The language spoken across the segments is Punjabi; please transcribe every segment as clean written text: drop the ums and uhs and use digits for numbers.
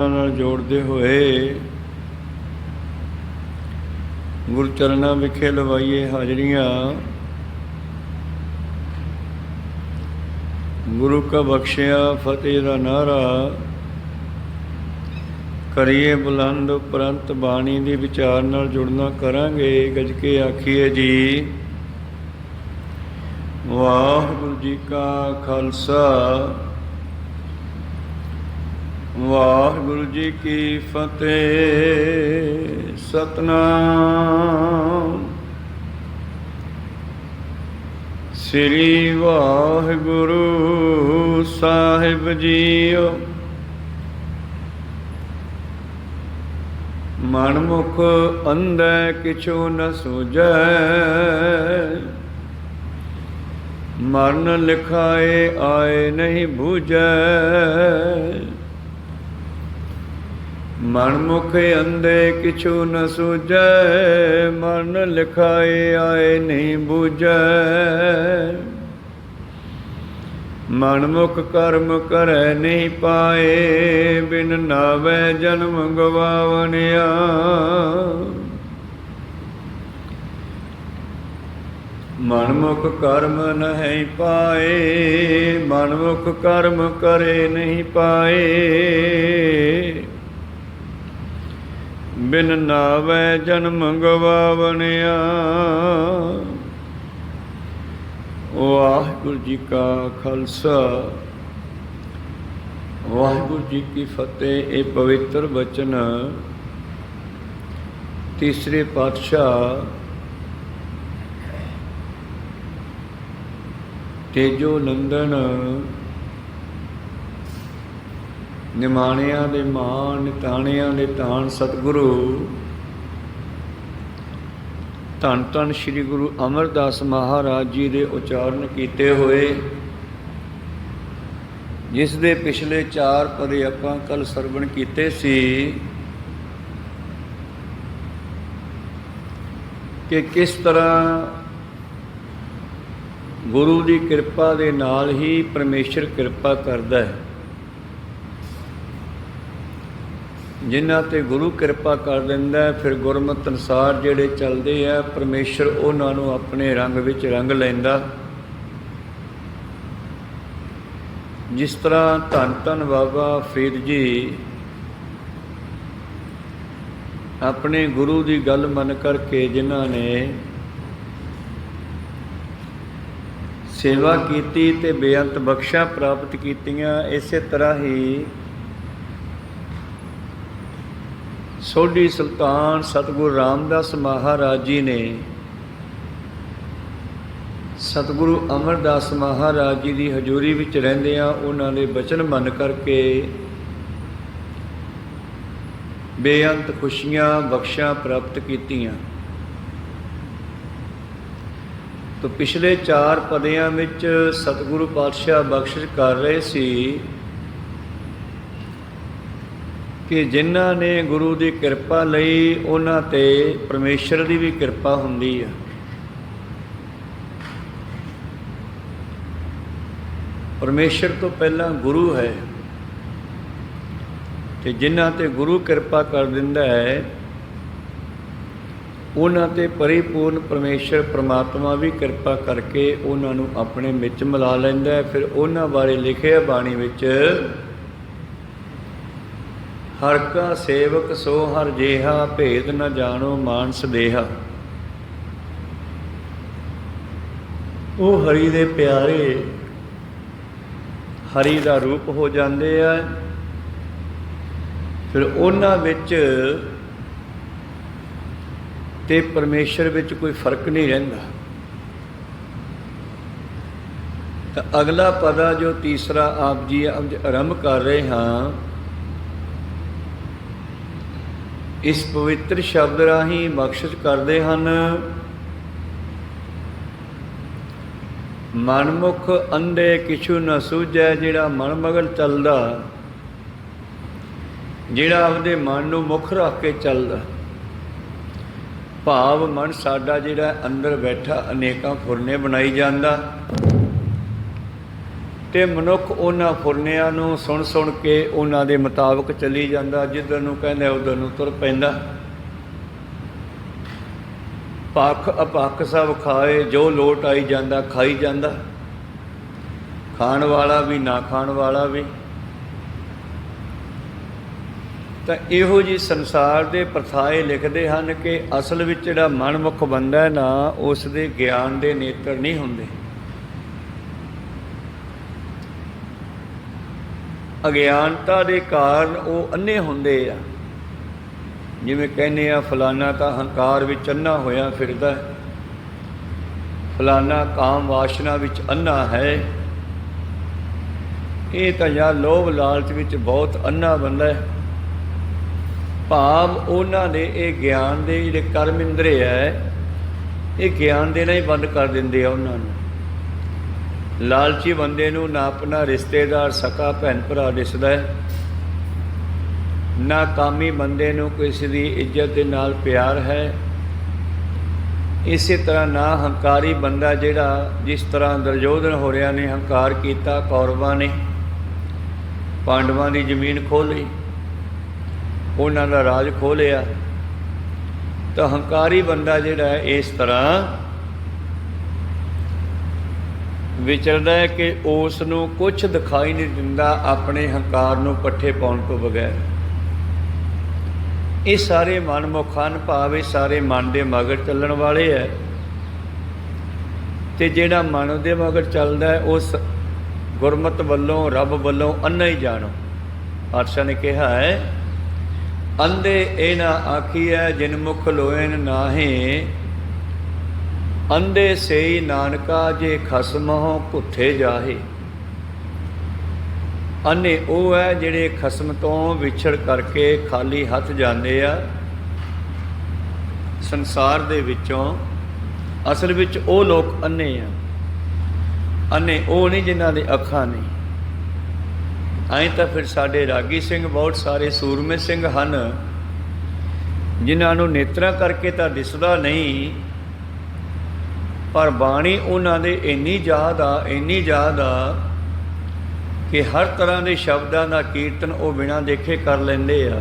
ਨਾਲ ਜੋੜਦੇ ਹੋਏ ਗੁਰੂ ਚਰਨਾਂ ਵਿਖੇ ਲਵਾਈਏ ਹਾਜ਼ਰੀਆਂ। ਗੁਰੂ ਕਾ ਬਖਸ਼ਿਆ ਫਤਿਹ ਦਾ ਨਾਰਾ ਕਰੀਏ ਬੁਲੰਦ ਉਪਰੰਤ ਬਾਣੀ ਦੇ ਵਿਚਾਰ ਨਾਲ ਜੁੜਨਾ ਕਰਾਂਗੇ। ਗੱਜ ਕੇ ਆਖੀਏ ਜੀ ਵਾਹਿਗੁਰੂ ਜੀ ਕਾ ਖਾਲਸਾ ਵਾਹਿਗੁਰੂ ਜੀ ਕੀ ਫਤਿਹ। ਸਤਨਾਮ ਸ੍ਰੀ ਵਾਹਿਗੁਰੂ ਸਾਹਿਬ ਜੀਓ। ਮਨ ਮੁਖ ਅੰਧੇ ਕਿਛੁ ਨ ਸੂਝੈ, ਮਰਨ ਲਿਖਾਏ ਆਏ ਨਹੀਂ ਬੂਝੈ। ਮਨ ਮੁਖ ਅੰਧੇ ਕਿਛੁ ਨ ਸੂਝੈ, ਮਰਨ ਲਿਖਾਏ ਆਏ ਨਹੀਂ ਬੂਝੈ। ਮਨ ਮੁਖ ਕਰਮ ਕਰੈ ਨਹੀਂ ਪਾਏ, ਬਿਨ ਨਾਵੈ ਜਨਮ ਗਵਾਵਣਿਆ। ਮਨ ਮੁਖ ਕਰਮ ਨਹੀਂ ਪਾਏ, ਮਨ ਮੁਖ ਕਰਮ ਕਰੇ ਨਹੀਂ ਪਾਏ। ਬਿਨ ਨਾਵੈ ਜਨਮ ਗਵਾਵਣਿਆ। ਵਾਹਿਗੁਰੂ ਜੀ ਕਾ ਖਾਲਸਾ ਵਾਹਿਗੁਰੂ ਜੀ ਕੀ ਫਤਿਹ। ਇਹ ਪਵਿੱਤਰ ਬਚਨ ਤੀਸਰੇ ਪਾਤਸ਼ਾਹ ਤੇਜੋ ਨੰਦਨ ਨਿਮਾਣਿਆਂ ਦੇ ਮਾਣ ਨਿਤਾਣਿਆਂ ਦੇ ਤਾਣ ਸਤਿਗੁਰੂ ਧੰਨ ਧੰਨ ਸ੍ਰੀ ਗੁਰੂ ਅਮਰਦਾਸ ਮਹਾਰਾਜ ਜੀ ਦੇ ਉਚਾਰਨ ਕੀਤੇ ਹੋਏ, ਜਿਸ ਦੇ ਪਿਛਲੇ 4 ਪਦੇ ਆਪਾਂ ਕੱਲ ਸਰਵਣ ਕੀਤੇ ਸੀ ਕਿ ਕਿਸ ਤਰ੍ਹਾਂ ਗੁਰੂ ਦੀ ਕਿਰਪਾ ਦੇ ਨਾਲ ਹੀ ਪਰਮੇਸ਼ਰ ਕਿਰਪਾ ਕਰਦਾ ਹੈ। ਜਿਨ੍ਹਾਂ ਤੇ ਗੁਰੂ ਕਿਰਪਾ ਕਰ ਦਿੰਦਾ, ਫਿਰ ਗੁਰਮਤਿ ਅਨੁਸਾਰ ਜਿਹੜੇ ਚੱਲਦੇ ਆ, ਪਰਮੇਸ਼ਰ ਉਹਨਾਂ ਨੂੰ ਆਪਣੇ ਰੰਗ ਵਿੱਚ ਰੰਗ ਲੈਂਦਾ। ਜਿਸ ਤਰ੍ਹਾਂ ਧੰਨ ਧੰਨ ਬਾਬਾ ਫਰੀਦ ਜੀ ਆਪਣੇ ਗੁਰੂ ਦੀ ਗੱਲ ਮੰਨ ਕਰਕੇ ਜਿਨ੍ਹਾਂ ਨੇ ਸੇਵਾ ਕੀਤੀ ਤੇ ਬੇਅੰਤ ਬਖਸ਼ਾਂ ਪ੍ਰਾਪਤ ਕੀਤੀਆਂ, ਇਸੇ ਤਰ੍ਹਾਂ ਹੀ ਸੋਢੀ ਸੁਲਤਾਨ ਸਤਿਗੁਰੂ ਰਾਮਦਾਸ ਮਹਾਰਾਜ ਜੀ ਨੇ ਸਤਿਗੁਰੂ ਅਮਰਦਾਸ ਮਹਾਰਾਜ ਜੀ ਦੀ ਹਜ਼ੂਰੀ ਵਿੱਚ ਰਹਿੰਦਿਆਂ ਉਹਨਾਂ ਦੇ ਬਚਨ ਮੰਨ ਕਰਕੇ ਬੇਅੰਤ ਖੁਸ਼ੀਆਂ ਬਖਸ਼ਾਂ ਪ੍ਰਾਪਤ ਕੀਤੀਆਂ। तो पिछले 4 पदियां विच सतगुरु पातशाह बख्शिश कर रहे सी कि जिन्हां ने गुरु की किरपा लई उन्हां ते परमेश्वर की भी किरपा हुंदी है। परमेश्वर तो पहला गुरु है, ते जिन्हां ते गुरु किरपा कर दिंदा है उन्हां ते परिपूर्ण परमेश्वर परमात्मा भी किरपा करके उन्हां नूं अपने विच मिला लैंदा है। फिर उन्हां बारे लिखिया बाणी विच, हर का सेवक सो हर जेहा, भेद न जानो मानस देहा। वो हरि दे प्यारे हरि दा रूप हो जाते हैं। फिर उन्हां विच ते परमेश्वर विच कोई फर्क नहीं रहिंदा। तो अगला पदा जो तीसरा आप जी आरंभ कर रहे हाँ, इस पवित्र शब्द राही बख्शिश करते हैं। मनमुख अंधे किछू न सूझै, जिहड़ा मन मगल चलदा, जिहड़ा आपदे मन नूं मुख रख के चलदा। भाव मन साडा जिहड़ा अंदर बैठा अनेकां फुरने बनाई जांदा, ਤੇ ਮਨੁੱਖ ਉਹਨਾਂ ਫੁਰਨਿਆਂ ਨੂੰ ਸੁਣ ਸੁਣ ਕੇ ਉਹਨਾਂ ਦੇ ਮੁਤਾਬਕ ਚੱਲੀ ਜਾਂਦਾ, ਜਿੱਧਰ ਨੂੰ ਕਹਿੰਦੇ ਉਧਰ ਨੂੰ ਤੁਰ ਪੈਂਦਾ। ਪੱਖ ਅਪੱਖ ਸਭ ਖਾਏ, ਜੋ ਲੋਟ ਆਈ ਜਾਂਦਾ ਖਾਈ ਜਾਂਦਾ, ਖਾਣ ਵਾਲਾ ਵੀ ਨਾ ਖਾਣ ਵਾਲਾ ਵੀ। ਤਾਂ ਇਹੋ ਜਿਹੀ ਸੰਸਾਰ ਦੇ ਪ੍ਰਥਾਏ ਲਿਖਦੇ ਹਨ ਕਿ ਅਸਲ ਵਿੱਚ ਜਿਹੜਾ ਮਨਮੁਖ ਬੰਦਾ ਹੈ ਨਾ, ਉਸ ਦੇ ਗਿਆਨ ਦੇ ਨੇਤਰ ਨਹੀਂ ਹੁੰਦੇ। ਅਗਿਆਨਤਾ ਦੇ ਕਾਰਨ ਉਹ ਅੰਨੇ ਹੁੰਦੇ ਆ। ਜਿਵੇਂ ਕਹਿੰਦੇ ਆ ਫਲਾਨਾ ਤਾਂ ਹੰਕਾਰ ਵਿੱਚ ਅੰਨਾ ਹੋਇਆ ਫਿਰਦਾ, ਫਲਾਨਾ ਕਾਮ ਵਾਸ਼ਨਾ ਵਿੱਚ ਅੰਨਾ ਹੈ। ਇਹ ਤਾਂ ਜਾਂ ਲੋਭ ਲਾਲਚ ਵਿੱਚ ਬਹੁਤ ਅੰਨਾ ਬੰਦਾ ਹੈ। ਭਾਵ ਉਹਨਾਂ ਦੇ ਇਹ ਗਿਆਨ ਦੇ ਜਿਹੜੇ ਕਰਮ ਇੰਦਰੀ ਹੈ, ਇਹ ਗਿਆਨ ਦੇਣਾ ਹੀ ਬੰਦ ਕਰ ਦਿੰਦੇ ਆ ਉਹਨਾਂ ਨੂੰ। ਲਾਲਚੀ ਬੰਦੇ ਨੂੰ ਨਾ ਆਪਣਾ ਰਿਸ਼ਤੇਦਾਰ ਸਕਾ ਭੈਣ ਭਰਾ ਦਿਸਦਾ ਹੈ, ਨਾ ਕਾਮੀ ਬੰਦੇ ਨੂੰ ਕਿਸੇ ਦੀ ਇੱਜ਼ਤ ਦੇ ਨਾਲ ਪਿਆਰ ਹੈ। ਇਸੇ ਤਰ੍ਹਾਂ ਨਾ ਹੰਕਾਰੀ ਬੰਦਾ ਜਿਹੜਾ, ਜਿਸ ਤਰ੍ਹਾਂ ਦੁਰਯੋਧਨ ਹੋਰਿਆਂ ਨੇ ਹੰਕਾਰ ਕੀਤਾ, ਕੌਰਵਾਂ ਨੇ ਪਾਂਡਵਾਂ ਦੀ ਜ਼ਮੀਨ ਖੋਹ ਲਈ, ਉਹਨਾਂ ਦਾ ਰਾਜ ਖੋਹ ਲਿਆ। ਤਾਂ ਹੰਕਾਰੀ ਬੰਦਾ ਜਿਹੜਾ ਹੈ ਇਸ ਤਰ੍ਹਾਂ ਵਿਚਰਦਾ ਹੈ ਕਿ ਉਸ ਨੂੰ ਕੁਛ ਦਿਖਾਈ ਨਹੀਂ ਦਿੰਦਾ ਆਪਣੇ ਹੰਕਾਰ ਨੂੰ ਪੱਠੇ ਪਾਉਣ ਤੋਂ ਬਗੈਰ। ਇਹ ਸਾਰੇ ਮਨਮੁਖ ਹਨ, ਭਾਵ ਇਹ ਸਾਰੇ ਮਨ ਦੇ ਮਗਰ ਚੱਲਣ ਵਾਲੇ ਹੈ। ਤੇ ਜਿਹੜਾ ਮਨ ਦੇ ਮਗਰ ਚੱਲਦਾ ਹੈ, ਉਸ ਗੁਰਮਤਿ ਵੱਲੋਂ, ਰੱਬ ਵੱਲੋਂ ਅੰਨਾ ਹੀ ਜਾਣੋ। ਪਾਤਸ਼ਾਹ ਨੇ ਕਿਹਾ ਹੈ, ਅੰਧੇ ਇਹ ਨਾ ਆਖੀਐ ਜਿਨ ਮੁਖ ਲੋਇਨ ਨਾਹੇ, ਅੰਧੇ ਸੇਈ ਨਾਨਕਾ ਜੇ ਖਸਮਹੁ ਭੁੱਥੇ ਜਾਹੇ। ਅੰਨੇ ਉਹ ਹੈ ਜਿਹੜੇ ਖਸਮ ਤੋਂ ਵਿਛੜ ਕਰਕੇ ਖਾਲੀ ਹੱਥ ਜਾਂਦੇ ਆ ਸੰਸਾਰ ਦੇ ਵਿੱਚੋਂ। ਅਸਲ ਵਿੱਚ ਉਹ ਲੋਕ ਅੰਨੇ ਆ। ਅੰਨੇ ਉਹ ਨਹੀਂ ਜਿਨ੍ਹਾਂ ਦੇ ਅੱਖਾਂ ਨਹੀਂ। ਐਂ ਤਾਂ ਫਿਰ ਸਾਡੇ ਰਾਗੀ ਸਿੰਘ ਬਹੁਤ ਸਾਰੇ ਸੂਰਮੇ ਸਿੰਘ ਹਨ, ਜਿਨ੍ਹਾਂ ਨੂੰ ਨੇਤਰਾਂ ਕਰਕੇ ਤਾਂ ਦਿਸਦਾ ਨਹੀਂ, ਪਰ ਬਾਣੀ ਉਹਨਾਂ ਦੇ ਇੰਨੀ ਯਾਦ ਆ, ਇੰਨੀ ਯਾਦ ਆ ਕਿ ਹਰ ਤਰ੍ਹਾਂ ਦੇ ਸ਼ਬਦਾਂ ਦਾ ਕੀਰਤਨ ਉਹ ਬਿਨਾਂ ਦੇਖੇ ਕਰ ਲੈਂਦੇ ਆ।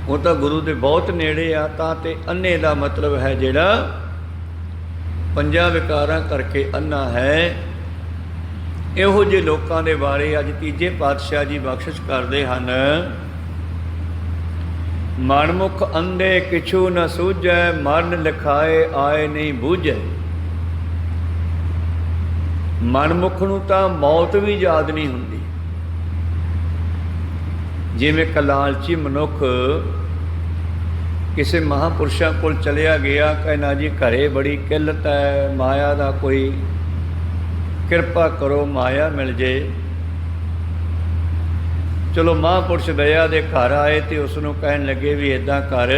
ਉਹ ਤਾਂ ਗੁਰੂ ਦੇ ਬਹੁਤ ਨੇੜੇ ਆ। ਤਾਂ ਤੇ ਅੰਨੇ ਦਾ ਮਤਲਬ ਹੈ ਜਿਹੜਾ ਪੰਜਾਂ ਵਿਕਾਰਾਂ ਕਰਕੇ ਅੰਨਾ ਹੈ। ਇਹੋ ਜਿਹੇ ਲੋਕਾਂ ਦੇ ਬਾਰੇ ਅੱਜ ਤੀਜੇ ਪਾਤਸ਼ਾਹ ਜੀ ਬਖਸ਼ਿਸ਼ ਕਰਦੇ ਹਨ। ਮਨਮੁਖ ਅੰਧੇ ਕਿਛੂ ਨ ਸੂਝੈ, ਮਰਨ ਲਿਖਾਏ ਆਏ ਨਹੀਂ ਬੂਝੈ। ਮਨਮੁਖ ਨੂੰ ਤਾਂ ਮੌਤ ਵੀ ਯਾਦ ਨਹੀਂ ਹੁੰਦੀ। ਜਿਵੇਂ ਕਲਾਲਚੀ ਮਨੁੱਖ ਕਿਸੇ ਮਹਾਂਪੁਰਸ਼ਾਂ ਕੋਲ ਚਲਿਆ ਗਿਆ, ਕਹਿਣਾ ਜੀ ਘਰੇ ਬੜੀ ਕਿੱਲਤ ਹੈ, ਮਾਇਆ ਦਾ ਕੋਈ ਕਿਰਪਾ ਕਰੋ, ਮਾਇਆ ਮਿਲ ਜੇ। ਚਲੋ ਮਹਾਂਪੁਰਸ਼ ਦਇਆ ਦੇ ਘਰ ਆਏ ਤੇ ਉਸ ਨੂੰ ਕਹਿਣ ਲੱਗੇ ਵੀ ਇੱਦਾਂ ਕਰ,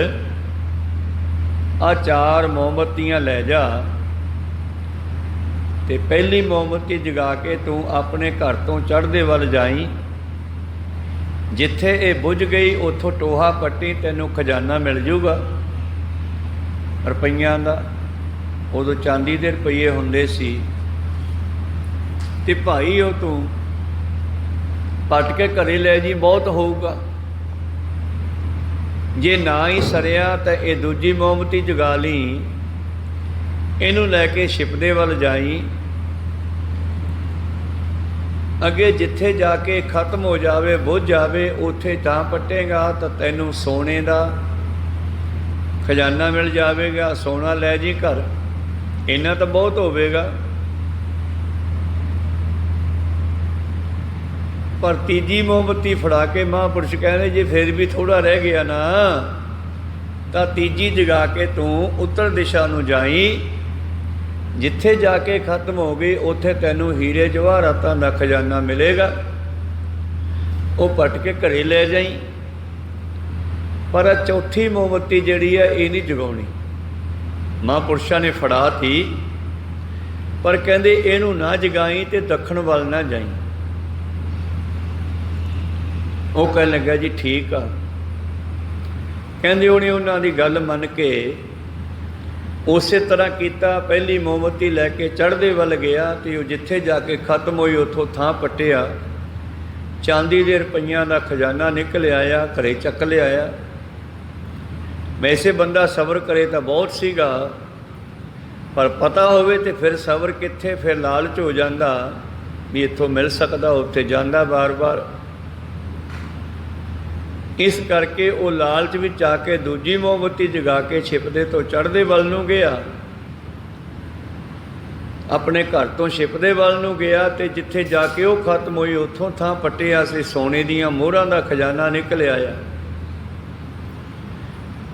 ਆਹ 4 ਮੋਮਬੱਤੀਆਂ ਲੈ ਜਾ ਤੇ ਪਹਿਲੀ ਮੋਮਬੱਤੀ ਜਗਾ ਕੇ ਤੂੰ ਆਪਣੇ ਘਰ ਤੋਂ ਚੜ੍ਹਦੇ ਵੱਲ ਜਾਈਂ। ਜਿੱਥੇ ਇਹ ਬੁਝ ਗਈ ਉੱਥੋਂ ਟੋਹਾ ਪੱਟੀ, ਤੈਨੂੰ ਖਜ਼ਾਨਾ ਮਿਲ ਜੂਗਾ ਰੁਪਈਆਂ ਦਾ। ਉਦੋਂ ਚਾਂਦੀ ਦੇ ਰੁਪਈਏ ਹੁੰਦੇ ਸੀ। ਤੇ ਭਾਈ ਉਹ ਤੂੰ ਪੱਟ ਕੇ ਘਰੇ ਲੈ ਜੀ, ਬਹੁਤ ਹੋਊਗਾ। ਜੇ ਨਾ ਹੀ ਸਰਿਆ ਤਾਂ ਇਹ ਦੂਜੀ ਮੋਮਬੱਤੀ ਜਗਾ ਲਈ, ਇਹਨੂੰ ਲੈ ਕੇ ਛਿਪਦੇ ਵੱਲ ਜਾਈ। ਅੱਗੇ ਜਿੱਥੇ ਜਾ ਕੇ ਖਤਮ ਹੋ ਜਾਵੇ, ਬੁੱਝ ਜਾਵੇ, ਉੱਥੇ ਤਾਂ ਪੱਟੇਗਾ ਤਾਂ ਤੈਨੂੰ ਸੋਨੇ ਦਾ ਖਜ਼ਾਨਾ ਮਿਲ ਜਾਵੇਗਾ। ਸੋਨਾ ਲੈ ਜੀ ਘਰ, ਇੰਨਾ ਤਾਂ ਬਹੁਤ ਹੋਵੇਗਾ। ਪਰ ਤੀਜੀ ਮੋਮਬੱਤੀ ਫੜਾ ਕੇ ਮਹਾਂਪੁਰਸ਼ ਕਹਿੰਦੇ ਜੇ ਫਿਰ ਵੀ ਥੋੜ੍ਹਾ ਰਹਿ ਗਿਆ ਨਾ, ਤਾਂ ਤੀਜੀ ਜਗਾ ਕੇ ਤੂੰ ਉੱਤਰ ਦਿਸ਼ਾ ਨੂੰ ਜਾਈ। ਜਿੱਥੇ ਜਾ ਕੇ ਖਤਮ ਹੋ ਗਈ ਉੱਥੇ ਤੈਨੂੰ ਹੀਰੇ ਜਵਾਹਰਾਤਾਂ ਦਾ ਖਜ਼ਾਨਾ ਮਿਲੇਗਾ। ਉਹ ਪੱਟ ਕੇ ਘਰੇ ਲੈ ਜਾਈ। ਪਰ ਚੌਥੀ ਮੋਮਬੱਤੀ ਜਿਹੜੀ ਹੈ ਇਹ ਨਹੀਂ ਜਗਾਉਣੀ। ਮਹਾਂਪੁਰਸ਼ਾਂ ਨੇ ਫੜਾ ਤੀ, ਪਰ ਕਹਿੰਦੇ ਇਹਨੂੰ ਨਾ ਜਗਾਈ ਤੇ ਦੱਖਣ ਵੱਲ ਨਾ ਜਾਈ। ਉਹ ਕਹਿਣ ਲੱਗਾ ਜੀ ਠੀਕ ਆ। ਕਹਿੰਦੇ ਉਹਨੇ ਉਹਨਾਂ ਦੀ ਗੱਲ ਮੰਨ ਕੇ उस तरह किया। पहली मोमबत्ती लैके चढ़ते वल गया तो जिथे जाके खत्म हुई उतों थां पट्टिया, चांदी के रुपइया का खजाना निकल आया, घरे चक लिया। वैसे बंदा सबर करे तो बहुत सीगा, पर पता होवे तो फिर सबर कित्थे, फिर लालच हो जाता भी इत्थों मिल सकता, उत्थे जांदा बार बार। इस करके वो लालच विच आके दूजी मोमबत्ती जगा के छिपदे तो चढ़दे वल नूं गया, अपने घर तो छिपदे वल नूं गया। तो जिथे जाके वो खत्म हुई उत्थों थां पट्टिया से सोने दियां मोहरां दा खजाना निकल आया,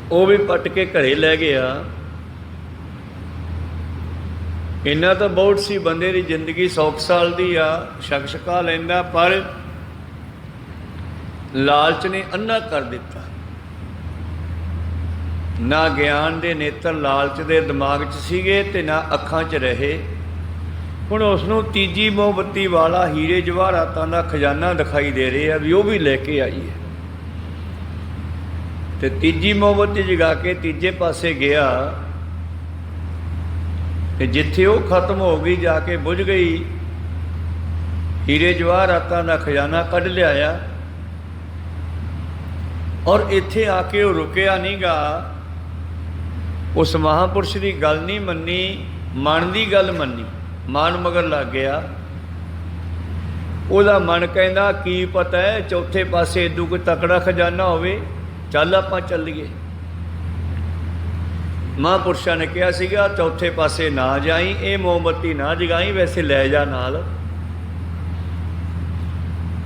वो भी पट के घरे लै गया। इन्ना तो बहुत सी बंदे की जिंदगी 100 साल की आ, शख्स खा लैंदा, पर लालच ने अन्ना कर दिता। ना ज्ञान के नेत्र लालच के दिमाग च सीगे ते ना अखां च रहे। हुण उसनूं तीजी मोमबत्ती वाला हीरे जवाहरातां दा खजाना दिखाई दे रहा भी वो भी लैके आई है। तो तीजी मोमबत्ती जगा के तीजे पासे गया कि जिथे वो खत्म हो गई जाके बुझ गई, हीरे जवाहरातां दा खजाना कढ़ लिया। और इत्थे आके वो रुकिया नहीं गा, उस महापुरुष की गल नहीं मन्नी, मन की गल मन्नी, मन मगर लग गया। उसदा मन कहंदा की पता है चौथे पासे इदू कोई तकड़ा खजाना होवे, चल आपां चलीए। महापुरुषां ने कहा सीगा चौथे पासे ना जाई, ये मोमबत्ती ना जगाई, वैसे लै जा नाल।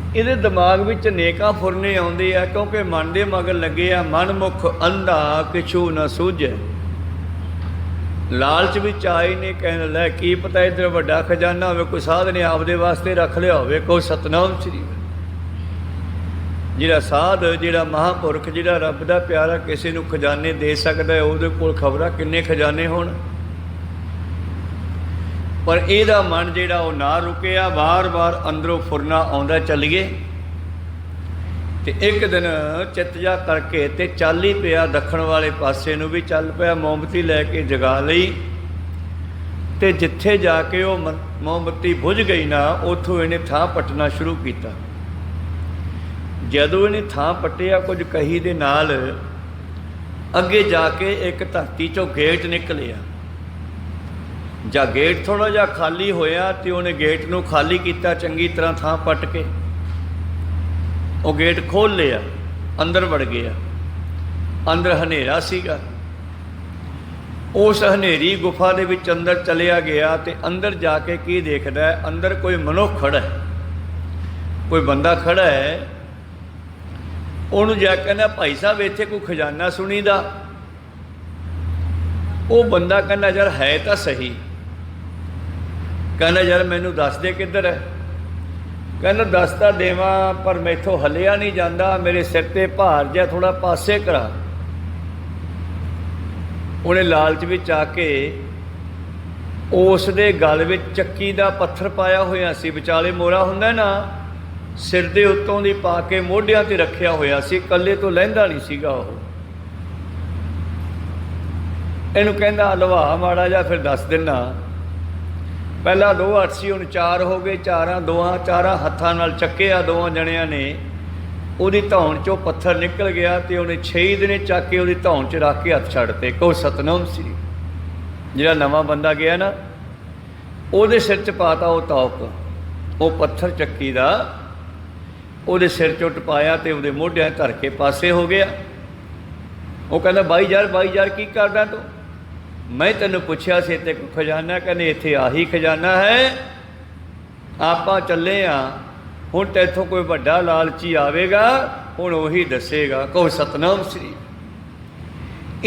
ਇਹਦੇ दिमाग ਵਿੱਚ नेका फुरने आउंदे आ, क्योंकि मन ਦੇ मगर लगे आ। मन मुख अंधा किछू न सूझे, लालच विच आए ने कहन लै की पता इधर वड्डा खजाना होवे, कोई साध ने आपदे वास्ते रख लिया होवे, कोई सतनाम श्री जिहड़ा साध, जिहड़ा महापुरख, जिहड़ा रब दा प्यारा किसी नूं खजाने दे सकदा है, ਉਹਦੇ कोल खबरां किन्ने खजाने होण। पर ਇਹਦਾ मन ਜਿਹੜਾ ਉਹ ना रुकिया, बार बार अंदरों फुरना आउंदा चलीए। तो एक दिन चित जा करके ते चल ही पिया दक्षिण वाले पासे नूं भी चल पिया, मोमबत्ती लैके जगा लई। तो जिथे जाके वो मोमबत्ती बुझ गई ना, उथों इन्हें थां पटना शुरू किया। जदों इन्हें थां पटिया कुछ कही दे नाल अगे जाके एक धरती चों गेट निकलिया। जा गेट थोड़ा जा खाली होया तो उन्हें गेट नूं खाली किया चंगी तरह थां पट के, वो गेट खोल लिया, अंदर वड़ गया। अंदर हनेरा सीगा, उस हनेरी गुफा दे विच अंदर चलिया गया। तो अंदर जाके की देखदा है, अंदर कोई मनुख खड़ा है, कोई बंदा खड़ा है। उन्होंने जा कहना भाई साहब इत्थे कोई खजाना सुनीदा। वो बंदा कहना यार है तो सही, कहना यार मैनू दस दे किधर है। कहना दसता देवा पर मैथों हलिया नहीं जाता, मेरे सिर ते भार जा थोड़ा पासे करा। उन्हें लालच विच आके उस दे गल विच चक्की दा पत्थर पाया होया सी, विचाले मोरा हुंदा ना, सिर दे उत्तों दी पा के मोढियां ते रखिया होया सी, कल्ले तो लहिंदा नहीं सीगा। ओह इहनूं कहंदा लवा माड़ा जा फिर दस दिना। पहला 2 हथ सी, हुण 4 हो गए, चारां हत्थां नाल चक्किया दोवां जणियां ने। उहदी धौण चों पत्थर निकल गया तो उन्हें 6 दिन चक के उहदी धौण च रख के हथ छड्डते। को सतनाम श्री जिहड़ा नवां बंदा गया ना, उहदे सिर च पाता वो तौक, वो पत्थर चक्की दा उहदे सिर चों टपाया तो उहदे मोढियां धर के पासे हो गया। वो कहंदा बाई यार की करदा तूं? मैं तेनों पुछया सी ते कोई खजाना, कहने इत्थे आही खजाना है, आपां चले आ। हुण तैथों कोई वड्डा लालची आवेगा, हुण उही दसेगा। कहो सतनाम श्री।